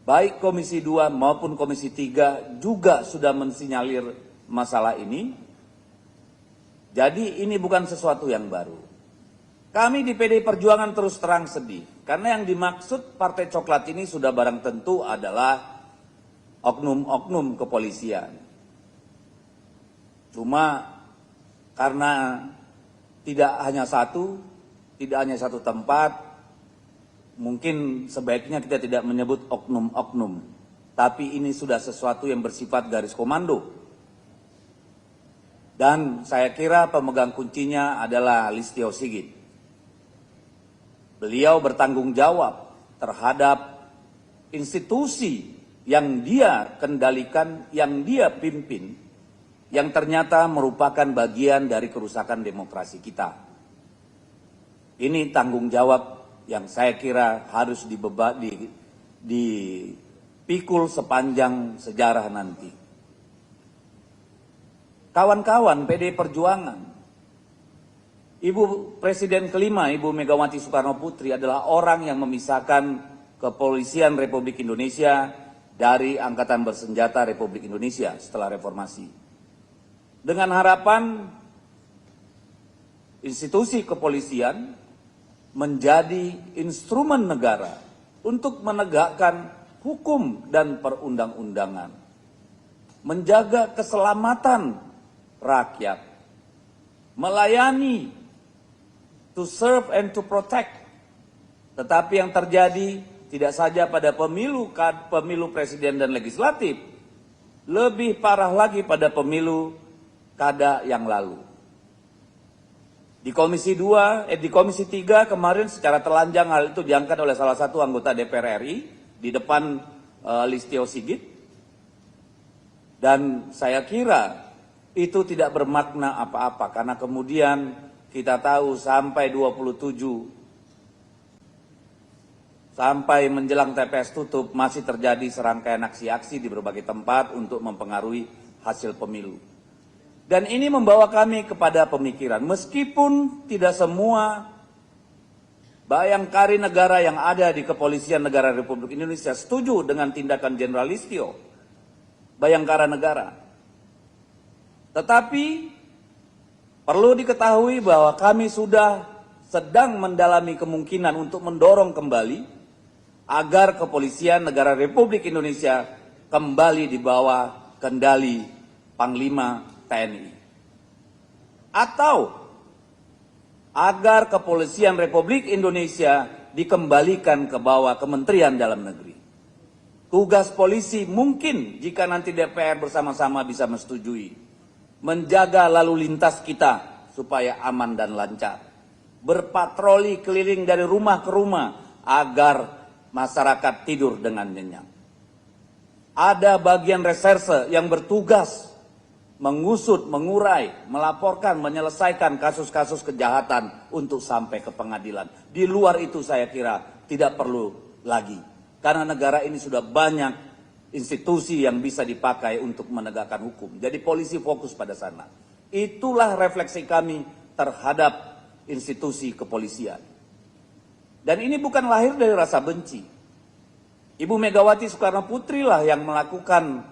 baik Komisi 2 maupun Komisi 3 juga sudah mensinyalir masalah ini. Jadi ini bukan sesuatu yang baru. Kami di PDI Perjuangan terus terang sedih, karena yang dimaksud Partai Coklat ini sudah barang tentu adalah oknum-oknum kepolisian. Cuma karena tidak hanya satu tempat, mungkin sebaiknya kita tidak menyebut oknum-oknum, tapi ini sudah sesuatu yang bersifat garis komando. Dan saya kira pemegang kuncinya adalah Listio Sigit. Beliau bertanggung jawab terhadap institusi yang dia kendalikan, yang dia pimpin, yang ternyata merupakan bagian dari kerusakan demokrasi kita. Ini tanggung jawab yang saya kira harus dipikul sepanjang sejarah nanti. Kawan-kawan PDI Perjuangan, Ibu Presiden kelima, Ibu Megawati Soekarno Putri adalah orang yang memisahkan Kepolisian Republik Indonesia dari Angkatan Bersenjata Republik Indonesia setelah reformasi. Dengan harapan institusi kepolisian menjadi instrumen negara untuk menegakkan hukum dan perundang-undangan, menjaga keselamatan rakyat, melayani, to serve and to protect. Tetapi yang terjadi tidak saja pada pemilu presiden dan legislatif, lebih parah lagi pada pemilu kada yang lalu. Di Komisi 3 kemarin secara telanjang hal itu diangkat oleh salah satu anggota DPR RI di depan Listio Sigit. Dan saya kira itu tidak bermakna apa-apa, karena kemudian kita tahu sampai 27, sampai menjelang TPS tutup masih terjadi serangkaian aksi-aksi di berbagai tempat untuk mempengaruhi hasil pemilu. Dan ini membawa kami kepada pemikiran, meskipun tidak semua bayangkari negara yang ada di Kepolisian Negara Republik Indonesia setuju dengan tindakan Jenderal Listio, Bayangkara Negara. Tetapi perlu diketahui bahwa kami sudah sedang mendalami kemungkinan untuk mendorong kembali agar Kepolisian Negara Republik Indonesia kembali di bawah kendali Panglima TNI. Atau agar Kepolisian Republik Indonesia dikembalikan ke bawah Kementerian Dalam Negeri. Tugas polisi mungkin jika nanti DPR bersama-sama bisa menyetujui, menjaga lalu lintas kita supaya aman dan lancar. Berpatroli keliling dari rumah ke rumah agar masyarakat tidur dengan nyenyak. Ada bagian reserse yang bertugas mengusut, mengurai, melaporkan, menyelesaikan kasus-kasus kejahatan untuk sampai ke pengadilan. Di luar itu saya kira tidak perlu lagi. Karena negara ini sudah banyak institusi yang bisa dipakai untuk menegakkan hukum. Jadi polisi fokus pada sana. Itulah refleksi kami terhadap institusi kepolisian. Dan ini bukan lahir dari rasa benci. Ibu Megawati Soekarno Putri lah yang melakukan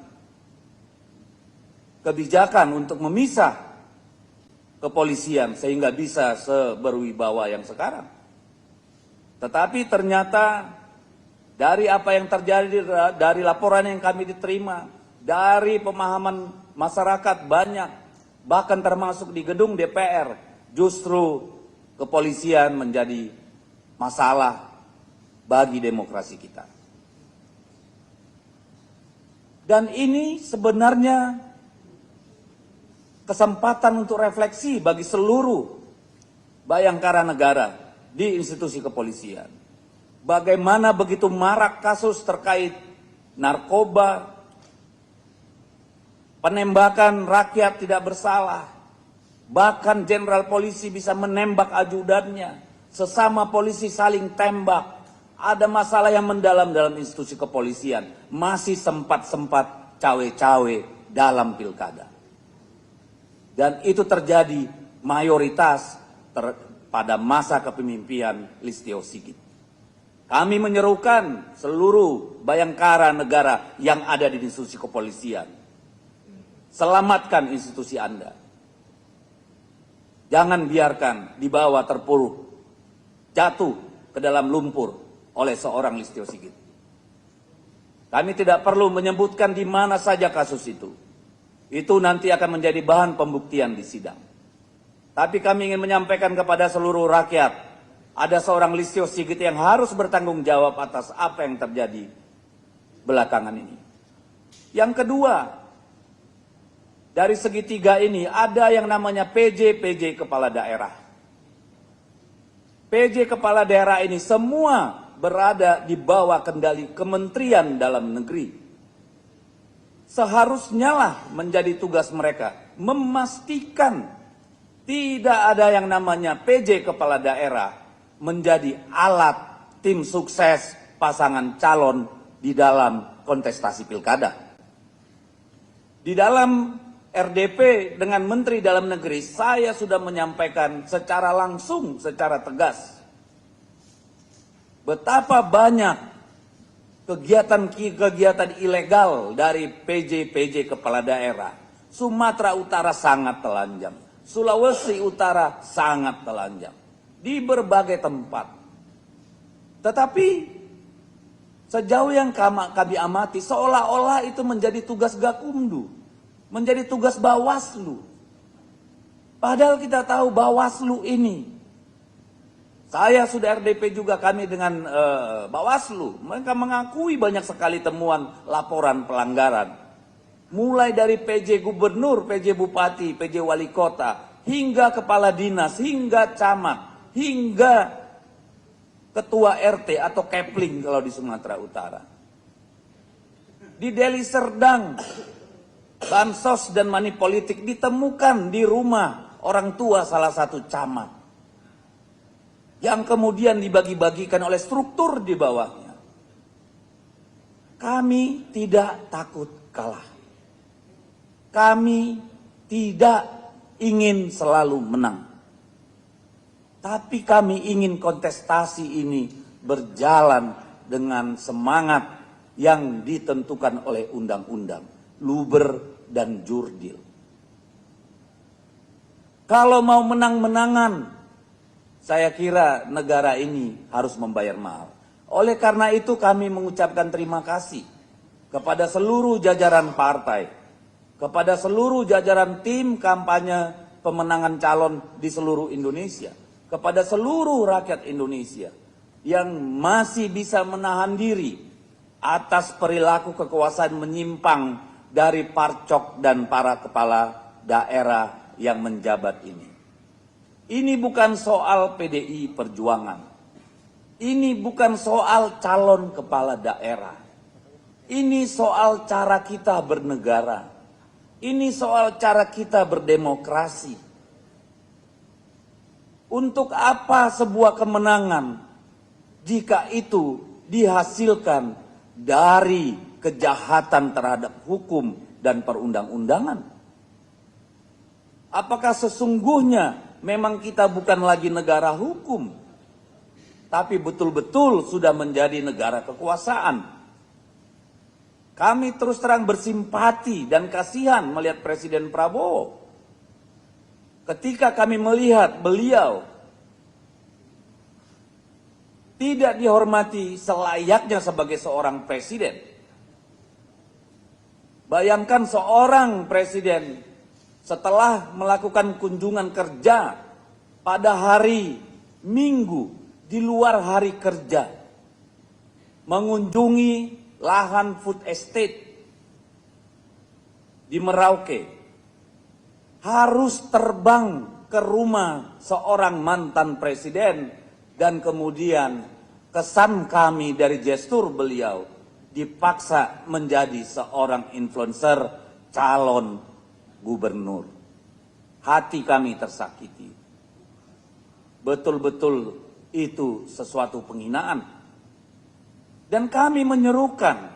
kebijakan untuk memisah kepolisian sehingga bisa seberwibawa yang sekarang. Tetapi ternyata dari apa yang terjadi, dari laporan yang kami diterima, dari pemahaman masyarakat banyak, bahkan termasuk di gedung DPR, justru kepolisian menjadi masalah bagi demokrasi kita. Dan ini sebenarnya kesempatan untuk refleksi bagi seluruh bayangkara negara di institusi kepolisian. Bagaimana begitu marak kasus terkait narkoba, penembakan rakyat tidak bersalah, bahkan jenderal polisi bisa menembak ajudannya, sesama polisi saling tembak, ada masalah yang mendalam dalam institusi kepolisian, masih sempat-sempat cawe-cawe dalam pilkada. Dan itu terjadi mayoritas pada masa kepemimpinan Listio Sigit. Kami menyerukan seluruh bayangkara negara yang ada di institusi kepolisian. Selamatkan institusi Anda. Jangan biarkan dibawa terpuruk, jatuh ke dalam lumpur oleh seorang Listio Sigit. Kami tidak perlu menyebutkan di mana saja kasus itu. Itu nanti akan menjadi bahan pembuktian di sidang. Tapi kami ingin menyampaikan kepada seluruh rakyat, ada seorang Listio Sigit yang harus bertanggung jawab atas apa yang terjadi belakangan ini. Yang kedua, dari segitiga ini ada yang namanya PJ kepala daerah. PJ kepala daerah ini semua berada di bawah kendali Kementerian Dalam Negeri. Seharusnya lah menjadi tugas mereka memastikan tidak ada yang namanya PJ kepala daerah menjadi alat tim sukses pasangan calon di dalam kontestasi pilkada. Di dalam RDP dengan Menteri Dalam Negeri, saya sudah menyampaikan secara langsung, secara tegas, betapa banyak kegiatan-kegiatan ilegal dari PJ kepala daerah. Sumatera Utara sangat telanjang, Sulawesi Utara sangat telanjang, di berbagai tempat. Tetapi sejauh yang kami amati, seolah-olah itu menjadi tugas Gakumdu, menjadi tugas Bawaslu. Padahal kita tahu Bawaslu ini, saya sudah RDP juga kami dengan Bawaslu, mereka mengakui banyak sekali temuan laporan pelanggaran. Mulai dari PJ Gubernur, PJ Bupati, PJ Wali Kota, hingga Kepala Dinas, hingga Camat, hingga Ketua RT atau Kepling kalau di Sumatera Utara. Di Deli Serdang, bansos dan money politik ditemukan di rumah orang tua salah satu camat, yang kemudian dibagi-bagikan oleh struktur di bawahnya. Kami tidak takut kalah. Kami tidak ingin selalu menang. Tapi kami ingin kontestasi ini berjalan dengan semangat yang ditentukan oleh undang-undang, luber dan jurdil. Kalau mau menang-menangan, saya kira negara ini harus membayar mahal. Oleh karena itu kami mengucapkan terima kasih kepada seluruh jajaran partai, kepada seluruh jajaran tim kampanye pemenangan calon di seluruh Indonesia, kepada seluruh rakyat Indonesia yang masih bisa menahan diri atas perilaku kekuasaan menyimpang dari parcok dan para kepala daerah yang menjabat ini. Ini bukan soal PDI Perjuangan. Ini bukan soal calon kepala daerah. Ini soal cara kita bernegara. Ini soal cara kita berdemokrasi. Untuk apa sebuah kemenangan jika itu dihasilkan dari kejahatan terhadap hukum dan perundang-undangan? Apakah sesungguhnya memang kita bukan lagi negara hukum, tapi betul-betul sudah menjadi negara kekuasaan? Kami terus terang bersimpati dan kasihan melihat Presiden Prabowo. Ketika kami melihat beliau tidak dihormati selayaknya sebagai seorang presiden. Bayangkan seorang presiden setelah melakukan kunjungan kerja pada hari minggu di luar hari kerja mengunjungi lahan food estate di Merauke, harus terbang ke rumah seorang mantan presiden, dan kemudian kesan kami dari gestur beliau dipaksa menjadi seorang influencer calon gubernur. Hati kami tersakiti. Betul-betul itu sesuatu penghinaan. Dan kami menyerukan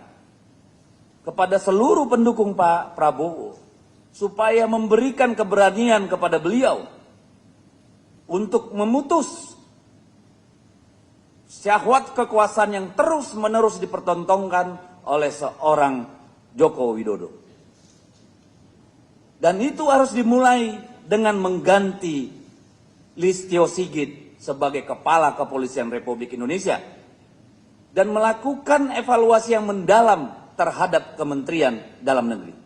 kepada seluruh pendukung Pak Prabowo supaya memberikan keberanian kepada beliau untuk memutus syahwat kekuasaan yang terus-menerus dipertontonkan oleh seorang Joko Widodo. Dan itu harus dimulai dengan mengganti Listio Sigit sebagai Kepala Kepolisian Republik Indonesia dan melakukan evaluasi yang mendalam terhadap Kementerian Dalam Negeri.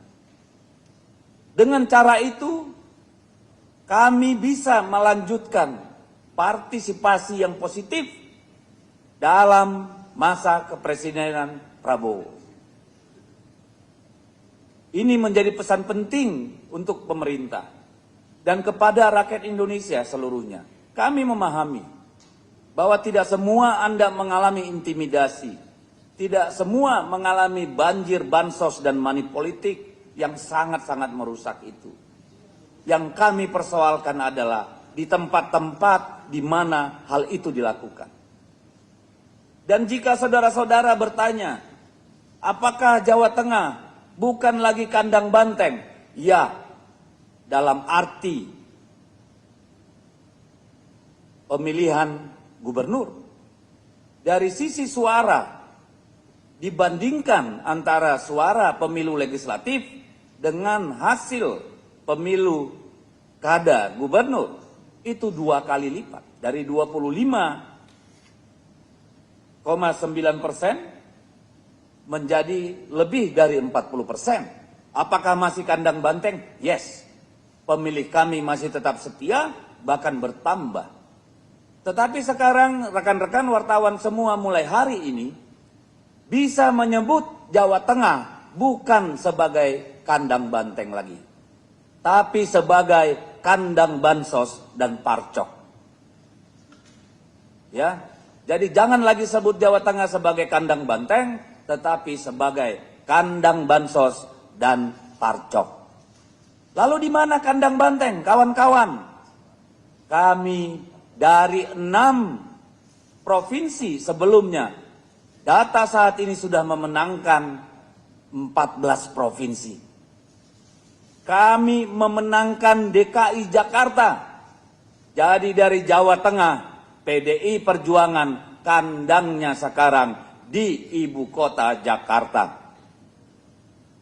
Dengan cara itu, kami bisa melanjutkan partisipasi yang positif dalam masa kepresidenan Prabowo. Ini menjadi pesan penting untuk pemerintah dan kepada rakyat Indonesia seluruhnya. Kami memahami bahwa tidak semua Anda mengalami intimidasi, tidak semua mengalami banjir bansos dan money politik yang sangat-sangat merusak itu. Yang kami persoalkan adalah di tempat-tempat di mana hal itu dilakukan. Dan jika saudara-saudara bertanya, apakah Jawa Tengah bukan lagi kandang banteng? Ya, dalam arti pemilihan gubernur. Dari sisi suara, dibandingkan antara suara pemilu legislatif dengan hasil pemilu kada gubernur, itu 2 kali lipat. Dari 25,9% menjadi lebih dari 40%. Apakah masih kandang banteng? Yes. Pemilih kami masih tetap setia, bahkan bertambah. Tetapi sekarang rekan-rekan wartawan semua mulai hari ini bisa menyebut Jawa Tengah bukan sebagai kandang banteng lagi, tapi sebagai kandang bansos dan parcok. Ya, jadi jangan lagi sebut Jawa Tengah sebagai kandang banteng, tetapi sebagai kandang bansos dan parcok. Lalu di mana kandang banteng, kawan-kawan? Kami dari 6 provinsi sebelumnya, data saat ini sudah memenangkan 14 provinsi. Kami memenangkan DKI Jakarta. Jadi dari Jawa Tengah, PDI Perjuangan kandangnya sekarang di ibu kota Jakarta.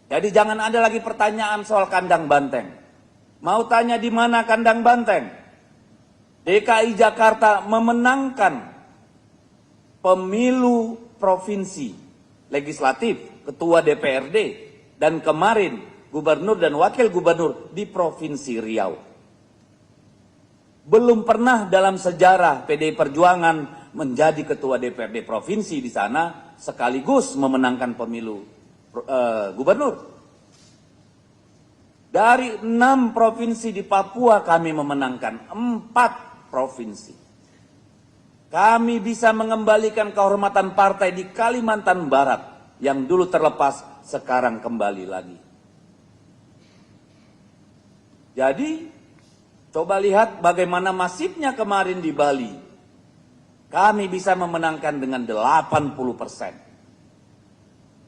Jadi jangan ada lagi pertanyaan soal kandang banteng. Mau tanya di mana kandang banteng? DKI Jakarta memenangkan pemilu provinsi legislatif, ketua DPRD, dan kemarin gubernur dan wakil gubernur di Provinsi Riau. Belum pernah dalam sejarah PDI Perjuangan menjadi ketua DPRD provinsi di sana sekaligus memenangkan pemilu gubernur. Dari 6 provinsi di Papua kami memenangkan 4 provinsi. Kami bisa mengembalikan kehormatan partai di Kalimantan Barat yang dulu terlepas, sekarang kembali lagi. Jadi, coba lihat bagaimana masifnya kemarin di Bali. Kami bisa memenangkan dengan 80%.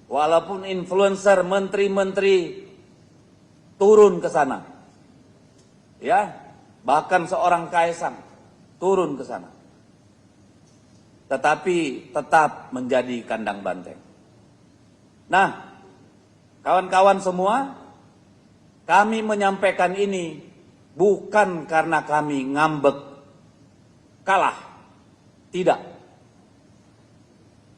Walaupun influencer, menteri-menteri turun ke sana. Ya, bahkan seorang Kaisang turun ke sana. Tetapi tetap menjadi kandang banteng. Nah, kawan-kawan semua, kami menyampaikan ini bukan karena kami ngambek kalah. Tidak.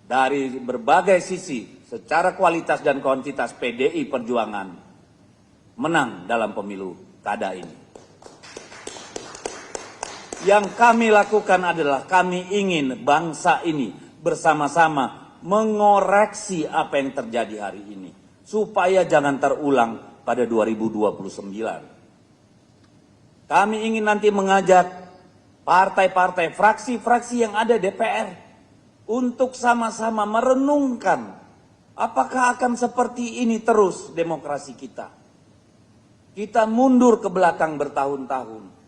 Dari berbagai sisi, secara kualitas dan kuantitas PDI Perjuangan menang dalam pemilu kada ini. Yang kami lakukan adalah kami ingin bangsa ini bersama-sama mengoreksi apa yang terjadi hari ini. Supaya jangan terulang pada 2029. Kami ingin nanti mengajak partai-partai, fraksi-fraksi yang ada DPR untuk sama-sama merenungkan apakah akan seperti ini terus demokrasi kita. Kita mundur ke belakang bertahun-tahun.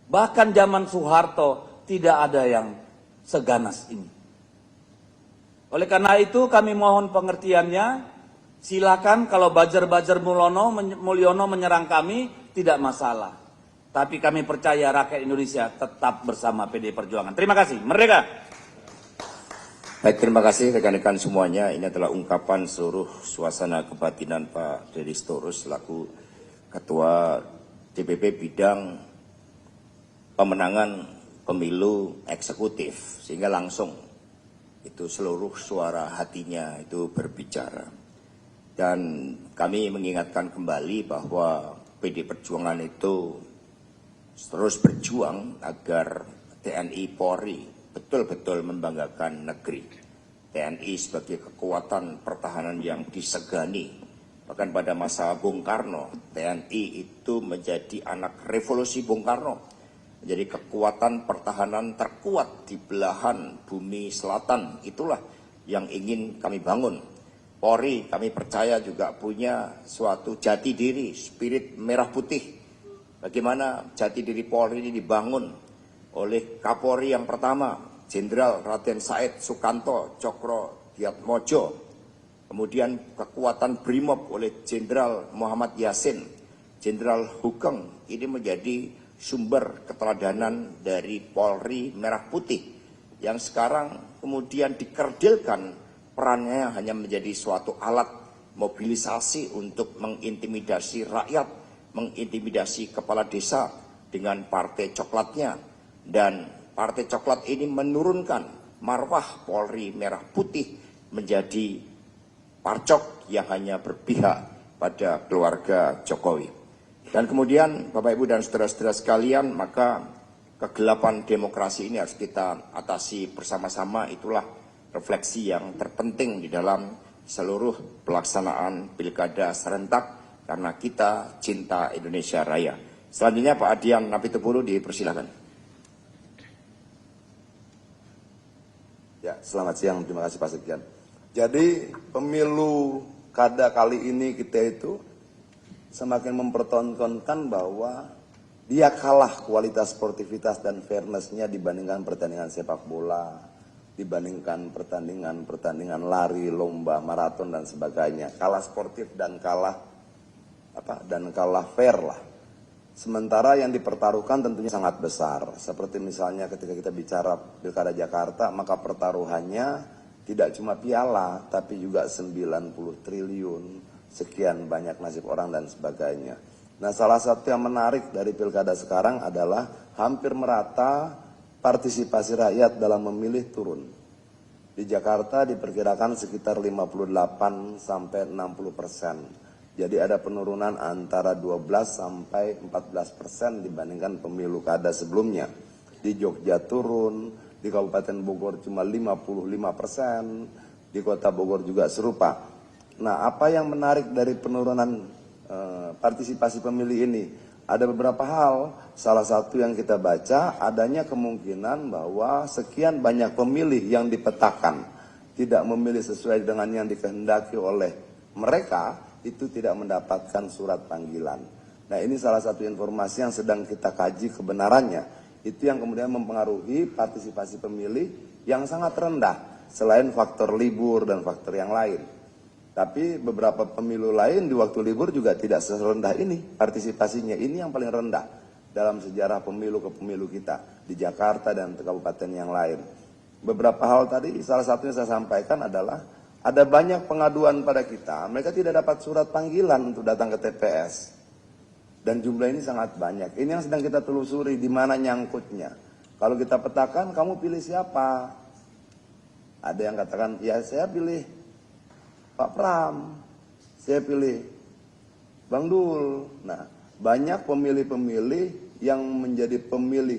Bahkan zaman Soeharto tidak ada yang seganas ini. Oleh karena itu kami mohon pengertiannya. Silakan kalau Bajar-Bajar Mulyono menyerang kami tidak masalah. Tapi kami percaya rakyat Indonesia tetap bersama PDI Perjuangan. Terima kasih. Merdeka. Baik, terima kasih rekan-rekan semuanya. Ini adalah ungkapan seluruh suasana kebatinan Pak Deddy Sitorus selaku Ketua DPP Bidang Pemenangan Pemilu Eksekutif. Sehingga langsung itu seluruh suara hatinya itu berbicara. Dan kami mengingatkan kembali bahwa PDI Perjuangan itu terus berjuang agar TNI Polri betul-betul membanggakan negeri. TNI sebagai kekuatan pertahanan yang disegani. Bahkan pada masa Bung Karno, TNI itu menjadi anak revolusi Bung Karno. Menjadi kekuatan pertahanan terkuat di belahan bumi selatan. Itulah yang ingin kami bangun. Polri kami percaya juga punya suatu jati diri, spirit merah putih. Bagaimana jati diri Polri ini dibangun oleh Kapolri yang pertama, Jenderal Raden Said Sukanto Cokrodiatmojo. Kemudian kekuatan Brimob oleh Jenderal Muhammad Yasin, Jenderal Hugeng. Ini menjadi sumber keteladanan dari Polri merah putih yang sekarang kemudian dikerdilkan perannya hanya menjadi suatu alat mobilisasi untuk mengintimidasi rakyat, mengintimidasi kepala desa dengan partai coklatnya. Dan partai coklat ini menurunkan marwah Polri merah putih menjadi parcok yang hanya berpihak pada keluarga Jokowi. Dan kemudian Bapak Ibu dan saudara-saudara sekalian, maka kegelapan demokrasi ini harus kita atasi bersama-sama. Itulah refleksi yang terpenting di dalam seluruh pelaksanaan pilkada serentak karena kita cinta Indonesia Raya. Selanjutnya Pak Adian Napitupulu dipersilakan. Ya, selamat siang. Terima kasih Pak Sekjen. Jadi pemilu kada kali ini kita itu semakin mempertontonkan bahwa dia kalah kualitas sportivitas dan fairness-nya dibandingkan pertandingan sepak bola, dibandingkan pertandingan lari, lomba, maraton dan sebagainya. Kalah sportif dan kalah fair lah. Sementara yang dipertaruhkan tentunya sangat besar. Seperti misalnya ketika kita bicara Pilkada Jakarta, maka pertaruhannya tidak cuma piala, tapi juga 90 triliun. Sekian banyak nasib orang dan sebagainya. Nah, salah satu yang menarik dari pilkada sekarang adalah hampir merata partisipasi rakyat dalam memilih turun. Di Jakarta diperkirakan sekitar 58 sampai 60%. Jadi ada penurunan antara 12 sampai 14% dibandingkan pemilu kada sebelumnya. Di Jogja turun, di Kabupaten Bogor cuma 55%, di Kota Bogor juga serupa. Nah, apa yang menarik dari penurunan partisipasi pemilih ini? Ada beberapa hal. Salah satu yang kita baca, adanya kemungkinan bahwa sekian banyak pemilih yang dipetakan tidak memilih sesuai dengan yang dikehendaki oleh mereka, itu tidak mendapatkan surat panggilan. Nah, ini salah satu informasi yang sedang kita kaji kebenarannya. Itu yang kemudian mempengaruhi partisipasi pemilih yang sangat rendah, selain faktor libur dan faktor yang lain. Tapi beberapa pemilu lain di waktu libur juga tidak serendah ini partisipasinya. Ini yang paling rendah dalam sejarah pemilu ke pemilu kita di Jakarta dan kabupaten yang lain. Beberapa hal tadi salah satunya saya sampaikan adalah ada banyak pengaduan pada kita. Mereka tidak dapat surat panggilan untuk datang ke TPS. Dan jumlah ini sangat banyak. Ini yang sedang kita telusuri di mana nyangkutnya. Kalau kita petakan, kamu pilih siapa? Ada yang katakan, ya saya pilih Pak Pram, saya pilih Bang Dul. Nah, banyak pemilih-pemilih yang menjadi pemilih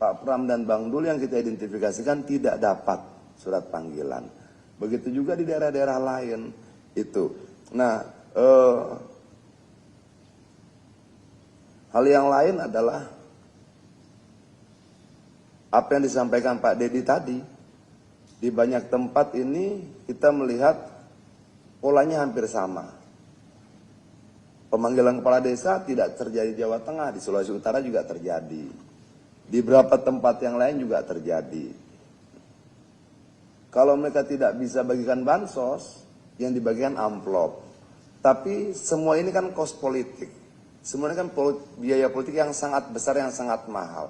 Pak Pram dan Bang Dul yang kita identifikasikan tidak dapat surat panggilan. Begitu juga di daerah-daerah lain itu. Nah, hal yang lain adalah apa yang disampaikan Pak Dedi tadi. Di banyak tempat ini kita melihat polanya hampir sama. Pemanggilan kepala desa tidak terjadi di Jawa Tengah, di Sulawesi Utara juga terjadi. Di beberapa tempat yang lain juga terjadi. Kalau mereka tidak bisa bagikan bansos, yang dibagikan amplop. Tapi semua ini kan kos politik. Semua ini kan biaya politik yang sangat besar, yang sangat mahal.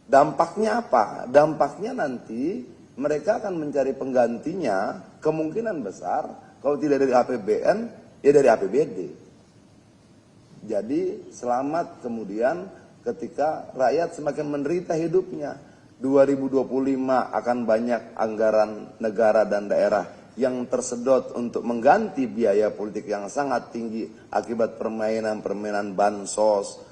Dampaknya apa? Dampaknya nanti mereka akan mencari penggantinya, kemungkinan besar kalau tidak dari APBN, ya dari APBD. Jadi selamat kemudian ketika rakyat semakin menderita hidupnya. 2025 akan banyak anggaran negara dan daerah yang tersedot untuk mengganti biaya politik yang sangat tinggi akibat permainan-permainan bansos,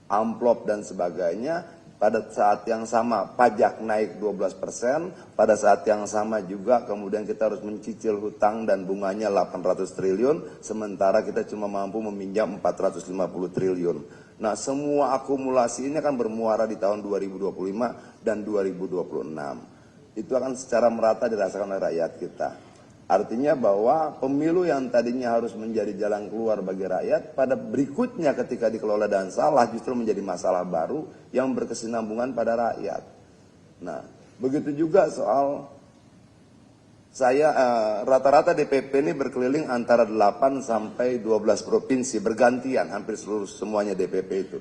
amplop dan sebagainya. Pada saat yang sama pajak naik 12%, pada saat yang sama juga kemudian kita harus mencicil hutang dan bunganya 800 triliun, sementara kita cuma mampu meminjam 450 triliun. Nah, semua akumulasi ini akan bermuara di tahun 2025 dan 2026. Itu akan secara merata dirasakan oleh rakyat kita. Artinya bahwa pemilu yang tadinya harus menjadi jalan keluar bagi rakyat, pada berikutnya ketika dikelola dan salah justru menjadi masalah baru yang berkesinambungan pada rakyat. Nah, begitu juga soal saya rata-rata DPP ini berkeliling antara 8 sampai 12 provinsi bergantian, hampir seluruh semuanya DPP itu.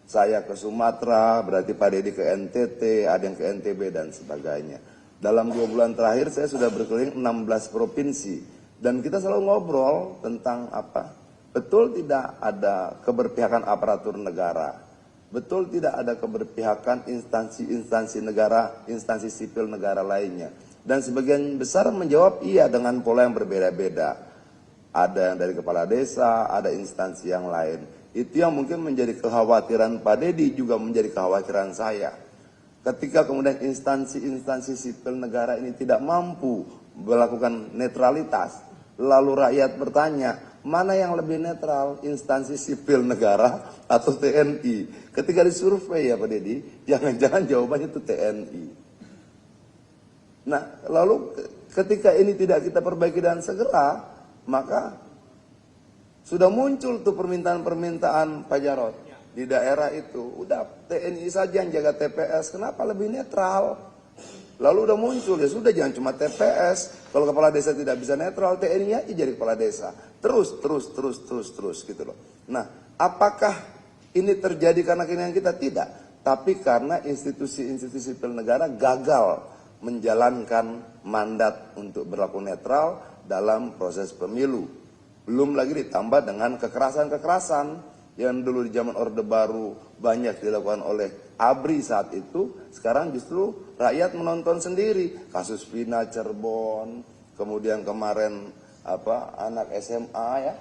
Saya ke Sumatera, berarti Pak Dedi ke NTT, ada yang ke NTB dan sebagainya. Dalam 2 bulan terakhir saya sudah berkeliling 16 provinsi. Dan kita selalu ngobrol tentang apa? Betul tidak ada keberpihakan aparatur negara? Betul tidak ada keberpihakan instansi-instansi negara, instansi sipil negara lainnya? Dan sebagian besar menjawab iya dengan pola yang berbeda-beda. Ada yang dari kepala desa, ada instansi yang lain. Itu yang mungkin menjadi kekhawatiran Pak Dedi, juga menjadi kekhawatiran saya. Ketika kemudian instansi-instansi sipil negara ini tidak mampu melakukan netralitas, lalu rakyat bertanya, mana yang lebih netral, instansi sipil negara atau TNI? Ketika disurvei ya Pak Dedi, jangan-jangan jawabannya itu TNI. Nah, lalu ketika ini tidak kita perbaiki dan segera, maka sudah muncul tuh permintaan-permintaan Pak Jarod. Di daerah itu, udah TNI saja yang jaga TPS, kenapa lebih netral? Lalu udah muncul, ya sudah jangan cuma TPS, kalau kepala desa tidak bisa netral, TNI aja jadi kepala desa. Terus gitu loh. Nah, apakah ini terjadi karena keinginan kita? Tidak. Tapi karena institusi-institusi sipil negara gagal menjalankan mandat untuk berlaku netral dalam proses pemilu. Belum lagi ditambah dengan kekerasan-kekerasan yang dulu di zaman Orde Baru banyak dilakukan oleh ABRI saat itu, sekarang justru rakyat menonton sendiri. Kasus Vina Cirebon, kemudian kemarin anak SMA ya,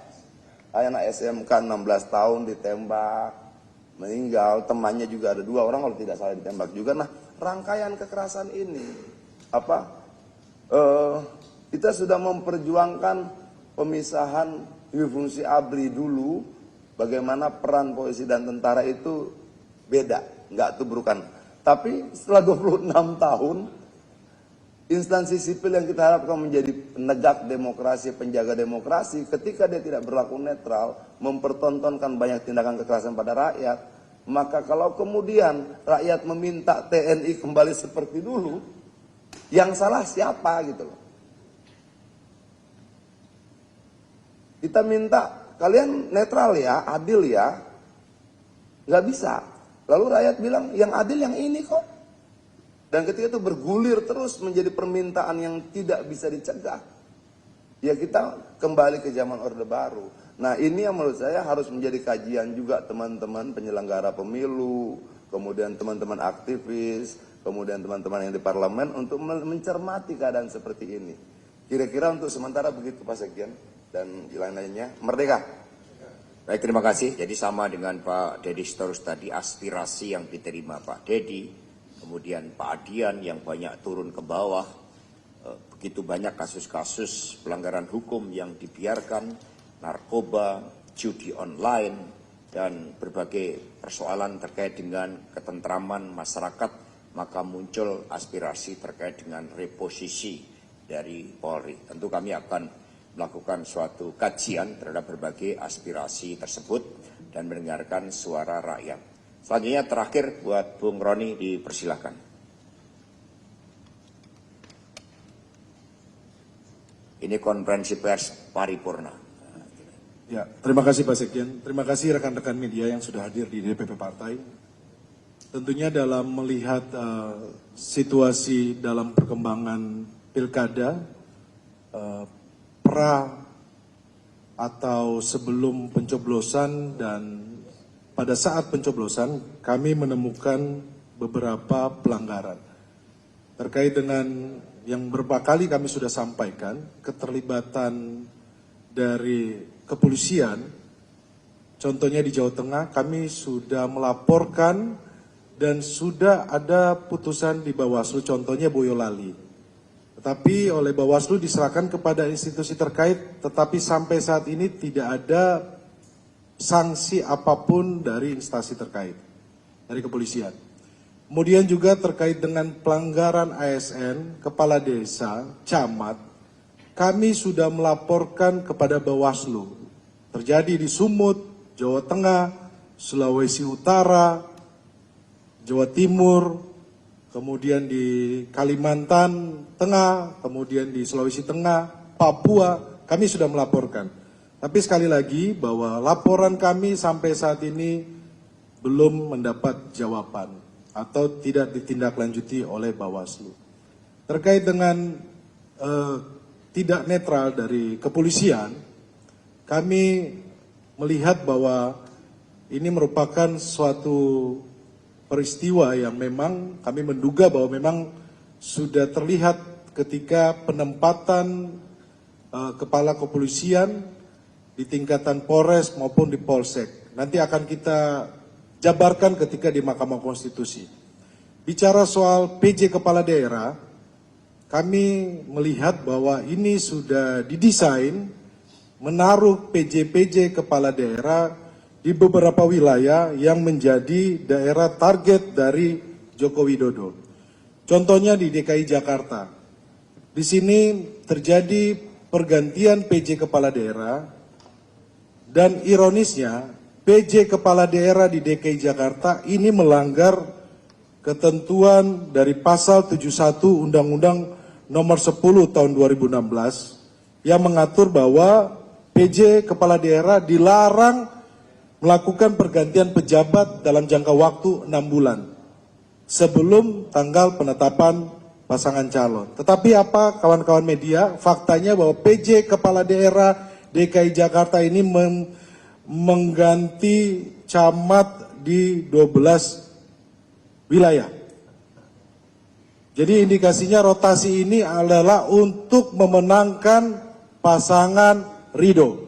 anak SMK 16 tahun ditembak, meninggal, temannya juga ada 2 orang kalau tidak salah ditembak juga. Nah, rangkaian kekerasan ini kita sudah memperjuangkan pemisahan fungsi ABRI dulu. Bagaimana peran polisi dan tentara itu beda, nggak tubrukan. Tapi setelah 26 tahun, instansi sipil yang kita harapkan menjadi penegak demokrasi, penjaga demokrasi, ketika dia tidak berlaku netral, mempertontonkan banyak tindakan kekerasan pada rakyat, maka kalau kemudian rakyat meminta TNI kembali seperti dulu, yang salah siapa gitu loh. Kita minta kalian netral ya, adil ya, nggak bisa. Lalu rakyat bilang yang adil yang ini kok. Dan ketika itu bergulir terus menjadi permintaan yang tidak bisa dicegah, ya kita kembali ke zaman Orde Baru. Nah, ini yang menurut saya harus menjadi kajian juga teman-teman penyelenggara pemilu, kemudian teman-teman aktivis, kemudian teman-teman yang di parlemen untuk mencermati keadaan seperti ini. Kira-kira untuk sementara begitu Pak Sekjen. Dan lain-lainnya, merdeka. Baik, terima kasih. Jadi sama dengan Pak Dedi Sitorus tadi, aspirasi yang diterima Pak Dedi kemudian Pak Adian yang banyak turun ke bawah, begitu banyak kasus-kasus pelanggaran hukum yang dibiarkan, narkoba, judi online, dan berbagai persoalan terkait dengan ketentraman masyarakat, maka muncul aspirasi terkait dengan reposisi dari Polri. Tentu kami akan melakukan suatu kajian terhadap berbagai aspirasi tersebut dan mendengarkan suara rakyat. Selanjutnya terakhir buat Bung Roni, dipersilahkan. Ini konferensi pers paripurna. Ya, terima kasih Pak Sekjen. Terima kasih rekan-rekan media yang sudah hadir di DPP Partai. Tentunya dalam melihat situasi dalam perkembangan pilkada, pra atau sebelum pencoblosan dan pada saat pencoblosan, kami menemukan beberapa pelanggaran. Terkait dengan yang beberapa kali kami sudah sampaikan, keterlibatan dari kepolisian, contohnya di Jawa Tengah, kami sudah melaporkan dan sudah ada putusan di Bawaslu, contohnya Boyolali. Tetapi oleh Bawaslu diserahkan kepada institusi terkait, tetapi sampai saat ini tidak ada sanksi apapun dari instansi terkait, dari kepolisian. Kemudian juga terkait dengan pelanggaran ASN, kepala desa, camat, kami sudah melaporkan kepada Bawaslu. Terjadi di Sumut, Jawa Tengah, Sulawesi Utara, Jawa Timur, kemudian di Kalimantan Tengah, kemudian di Sulawesi Tengah, Papua, kami sudah melaporkan. Tapi sekali lagi bahwa laporan kami sampai saat ini belum mendapat jawaban atau tidak ditindaklanjuti oleh Bawaslu. Terkait dengan tidak netral dari kepolisian, kami melihat bahwa ini merupakan suatu peristiwa yang memang kami menduga bahwa memang sudah terlihat ketika penempatan kepala kepolisian di tingkatan Polres maupun di Polsek. Nanti akan kita jabarkan ketika di Mahkamah Konstitusi. Bicara soal PJ Kepala Daerah, kami melihat bahwa ini sudah didesain menaruh PJ-PJ Kepala Daerah di beberapa wilayah yang menjadi daerah target dari Joko Widodo. Contohnya di DKI Jakarta. Di sini terjadi pergantian PJ Kepala Daerah dan ironisnya PJ Kepala Daerah di DKI Jakarta ini melanggar ketentuan dari pasal 71 Undang-Undang Nomor 10 Tahun 2016 yang mengatur bahwa PJ Kepala Daerah dilarang melakukan pergantian pejabat dalam jangka waktu 6 bulan sebelum tanggal penetapan pasangan calon. Tetapi apa kawan-kawan media, faktanya bahwa PJ Kepala Daerah DKI Jakarta ini mengganti camat di 12 wilayah. Jadi indikasinya rotasi ini adalah untuk memenangkan pasangan Ridho.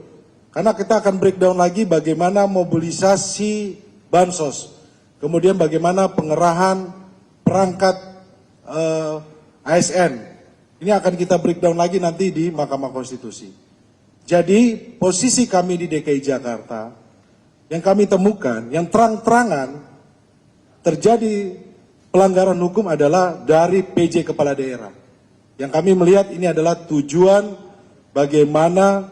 Karena kita akan breakdown lagi bagaimana mobilisasi bansos. Kemudian bagaimana pengerahan perangkat ASN. Ini akan kita breakdown lagi nanti di Mahkamah Konstitusi. Jadi posisi kami di DKI Jakarta yang kami temukan, yang terang-terangan terjadi pelanggaran hukum adalah dari PJ Kepala Daerah. Yang kami melihat ini adalah tujuan bagaimana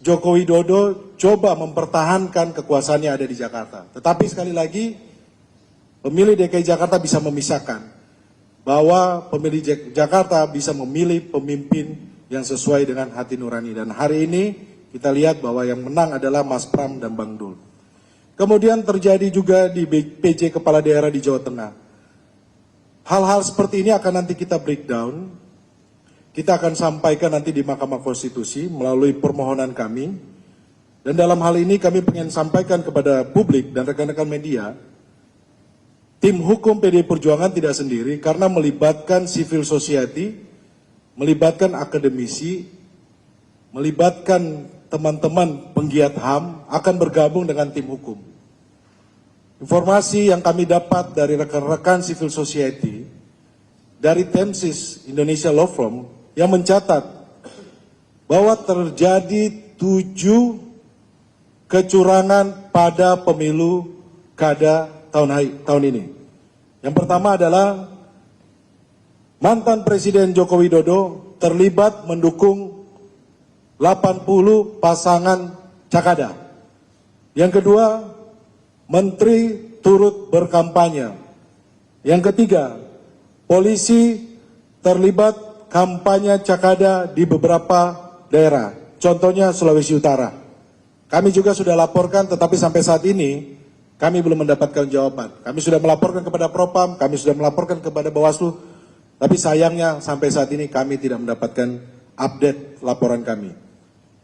Joko Widodo coba mempertahankan kekuasaannya ada di Jakarta. Tetapi sekali lagi, pemilih DKI Jakarta bisa memisahkan bahwa pemilih Jakarta bisa memilih pemimpin yang sesuai dengan hati nurani. Dan hari ini kita lihat bahwa yang menang adalah Mas Pram dan Bang Dul. Kemudian terjadi juga di PJ Kepala Daerah di Jawa Tengah. Hal-hal seperti ini akan nanti kita breakdown. Kita akan sampaikan nanti di Mahkamah Konstitusi melalui permohonan kami. Dan dalam hal ini kami ingin sampaikan kepada publik dan rekan-rekan media, tim hukum PDI Perjuangan tidak sendiri karena melibatkan civil society, melibatkan akademisi, melibatkan teman-teman penggiat HAM akan bergabung dengan tim hukum. informasi yang kami dapat dari rekan-rekan civil society, dari Temsis Indonesia Law Firm yang mencatat bahwa terjadi 7 kecurangan pada pemilu kada tahun ini. Yang pertama adalah mantan Presiden Joko Widodo terlibat mendukung 80 pasangan cakada. Yang kedua, menteri turut berkampanye. Yang ketiga, polisi terlibat kampanye cakada di beberapa daerah, contohnya Sulawesi Utara. Kami juga sudah laporkan, tetapi sampai saat ini kami belum mendapatkan jawaban. Kami sudah melaporkan kepada Propam, kami sudah melaporkan kepada Bawaslu, tapi sayangnya sampai saat ini kami tidak mendapatkan update laporan kami.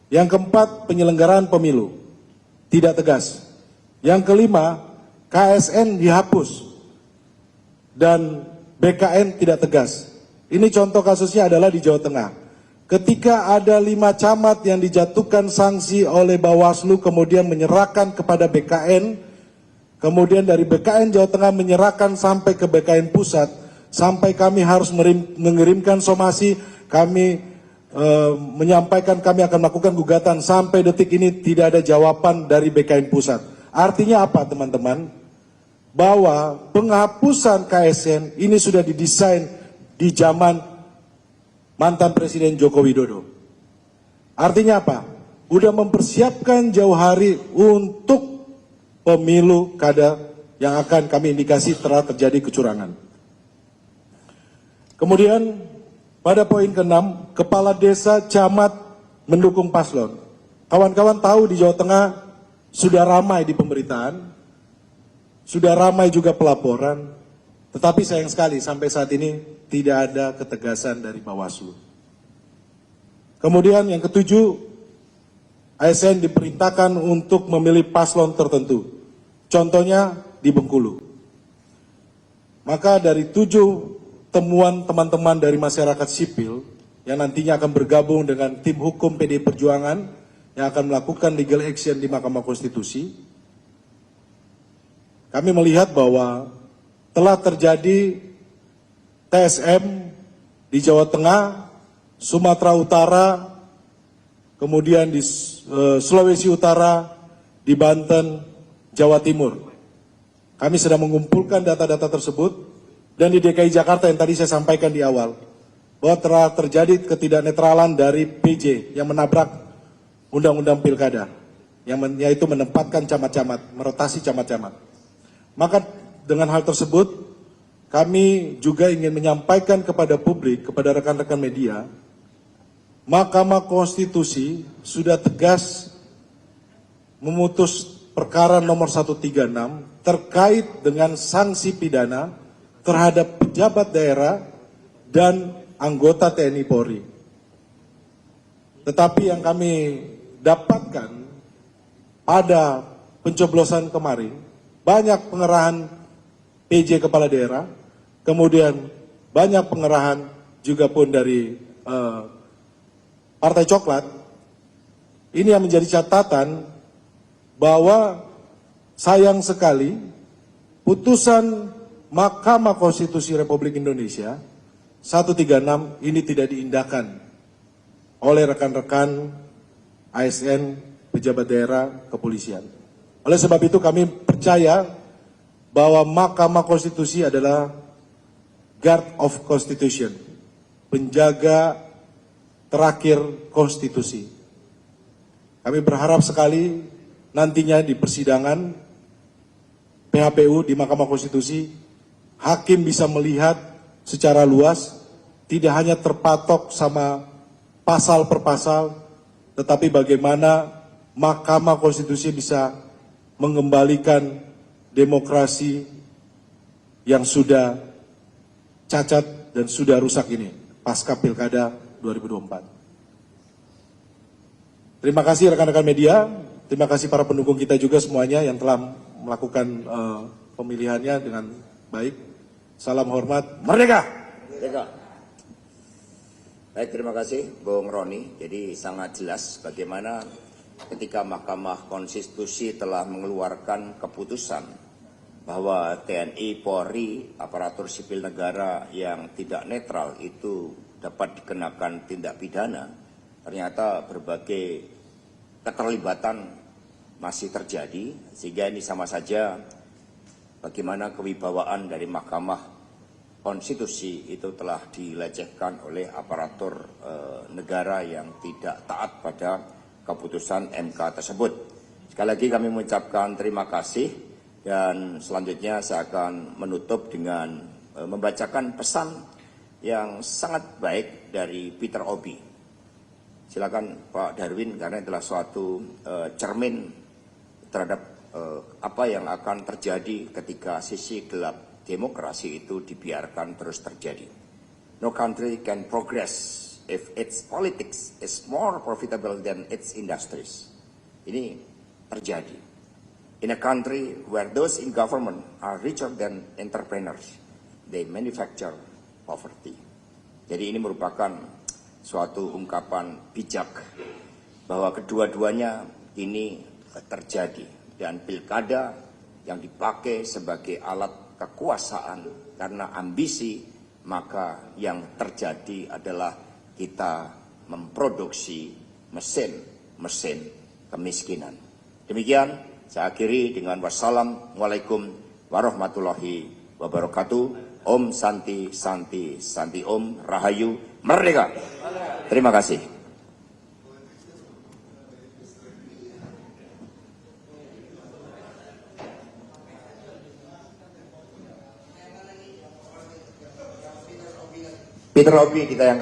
Yang keempat, penyelenggaraan pemilu tidak tegas. Yang kelima, KSN dihapus dan BKN tidak tegas. Ini contoh kasusnya adalah di Jawa Tengah. Ketika ada 5 camat yang dijatuhkan sanksi oleh Bawaslu kemudian menyerahkan kepada BKN, kemudian dari BKN Jawa Tengah menyerahkan sampai ke BKN Pusat, sampai kami harus mengirimkan somasi, kami menyampaikan kami akan melakukan gugatan, sampai detik ini tidak ada jawaban dari BKN Pusat. Artinya apa teman-teman? Bahwa penghapusan KSN ini sudah didesain di zaman mantan Presiden Joko Widodo. Artinya apa? Udah mempersiapkan jauh hari untuk pemilu kada yang akan kami indikasi telah terjadi kecurangan. Kemudian pada poin ke-6, kepala desa camat mendukung paslon. Kawan-kawan tahu di Jawa Tengah sudah ramai di pemberitaan, sudah ramai juga pelaporan, tetapi sayang sekali sampai saat ini tidak ada ketegasan dari Bawaslu. Kemudian yang ke-7, ASN diperintahkan untuk memilih paslon tertentu. Contohnya di Bengkulu. Maka dari 7 temuan teman-teman dari masyarakat sipil yang nantinya akan bergabung dengan tim hukum PDI Perjuangan yang akan melakukan legal action di Mahkamah Konstitusi, kami melihat bahwa telah terjadi TSM di Jawa Tengah, Sumatera Utara, kemudian di Sulawesi Utara, di Banten, Jawa Timur. Kami sedang mengumpulkan data-data tersebut, dan di DKI Jakarta yang tadi saya sampaikan di awal, bahwa telah terjadi ketidaknetralan dari PJ yang menabrak Undang-Undang Pilkada, yaitu menempatkan camat-camat, merotasi camat-camat. Maka dengan hal tersebut, kami juga ingin menyampaikan kepada publik, kepada rekan-rekan media, Mahkamah Konstitusi sudah tegas memutus perkara nomor 136 terkait dengan sanksi pidana terhadap pejabat daerah dan anggota TNI Polri. Tetapi yang kami dapatkan pada pencoblosan kemarin, banyak pengerahan PJ kepala daerah, kemudian banyak pengerahan juga pun dari Partai Coklat. Ini yang menjadi catatan bahwa sayang sekali putusan Mahkamah Konstitusi Republik Indonesia 136 ini tidak diindahkan oleh rekan-rekan ASN, pejabat daerah, kepolisian. Oleh sebab itu kami percaya bahwa Mahkamah Konstitusi adalah guard of constitution, penjaga terakhir konstitusi. Kami berharap sekali nantinya di persidangan PHPU di Mahkamah Konstitusi, hakim bisa melihat secara luas, tidak hanya terpatok sama pasal per pasal, tetapi bagaimana Mahkamah Konstitusi bisa mengembalikan demokrasi yang sudah cacat dan sudah rusak ini pasca Pilkada 2024. Terima kasih rekan-rekan media, terima kasih para pendukung kita juga semuanya yang telah melakukan pemilihannya dengan baik. Salam hormat, merdeka! Merdeka. Baik, terima kasih Bung Roni. Jadi sangat jelas bagaimana ketika Mahkamah Konstitusi telah mengeluarkan keputusan bahwa TNI, Polri, aparatur sipil negara yang tidak netral itu dapat dikenakan tindak pidana, ternyata berbagai keterlibatan masih terjadi, sehingga ini sama saja bagaimana kewibawaan dari Mahkamah Konstitusi itu telah dilecehkan oleh aparatur negara yang tidak taat pada keputusan MK tersebut. Sekali lagi kami mengucapkan terima kasih. Dan selanjutnya saya akan menutup dengan membacakan pesan yang sangat baik dari Peter Obi. Silakan Pak Darwin, karena itulah suatu cermin terhadap apa yang akan terjadi ketika sisi gelap demokrasi itu dibiarkan terus terjadi. No country can progress if its politics is more profitable than its industries. Ini terjadi. In a country where those in government are richer than entrepreneurs, they manufacture poverty. Jadi ini merupakan suatu ungkapan bijak bahwa kedua-duanya ini terjadi. Dan pilkada yang dipakai sebagai alat kekuasaan karena ambisi, maka yang terjadi adalah kita memproduksi mesin kemiskinan. Demikian. Saya akhiri dengan wassalamualaikum warahmatullahi wabarakatuh. Om Santi Santi Santi Om Rahayu Merdeka. Terima kasih. Peter Obi kita yang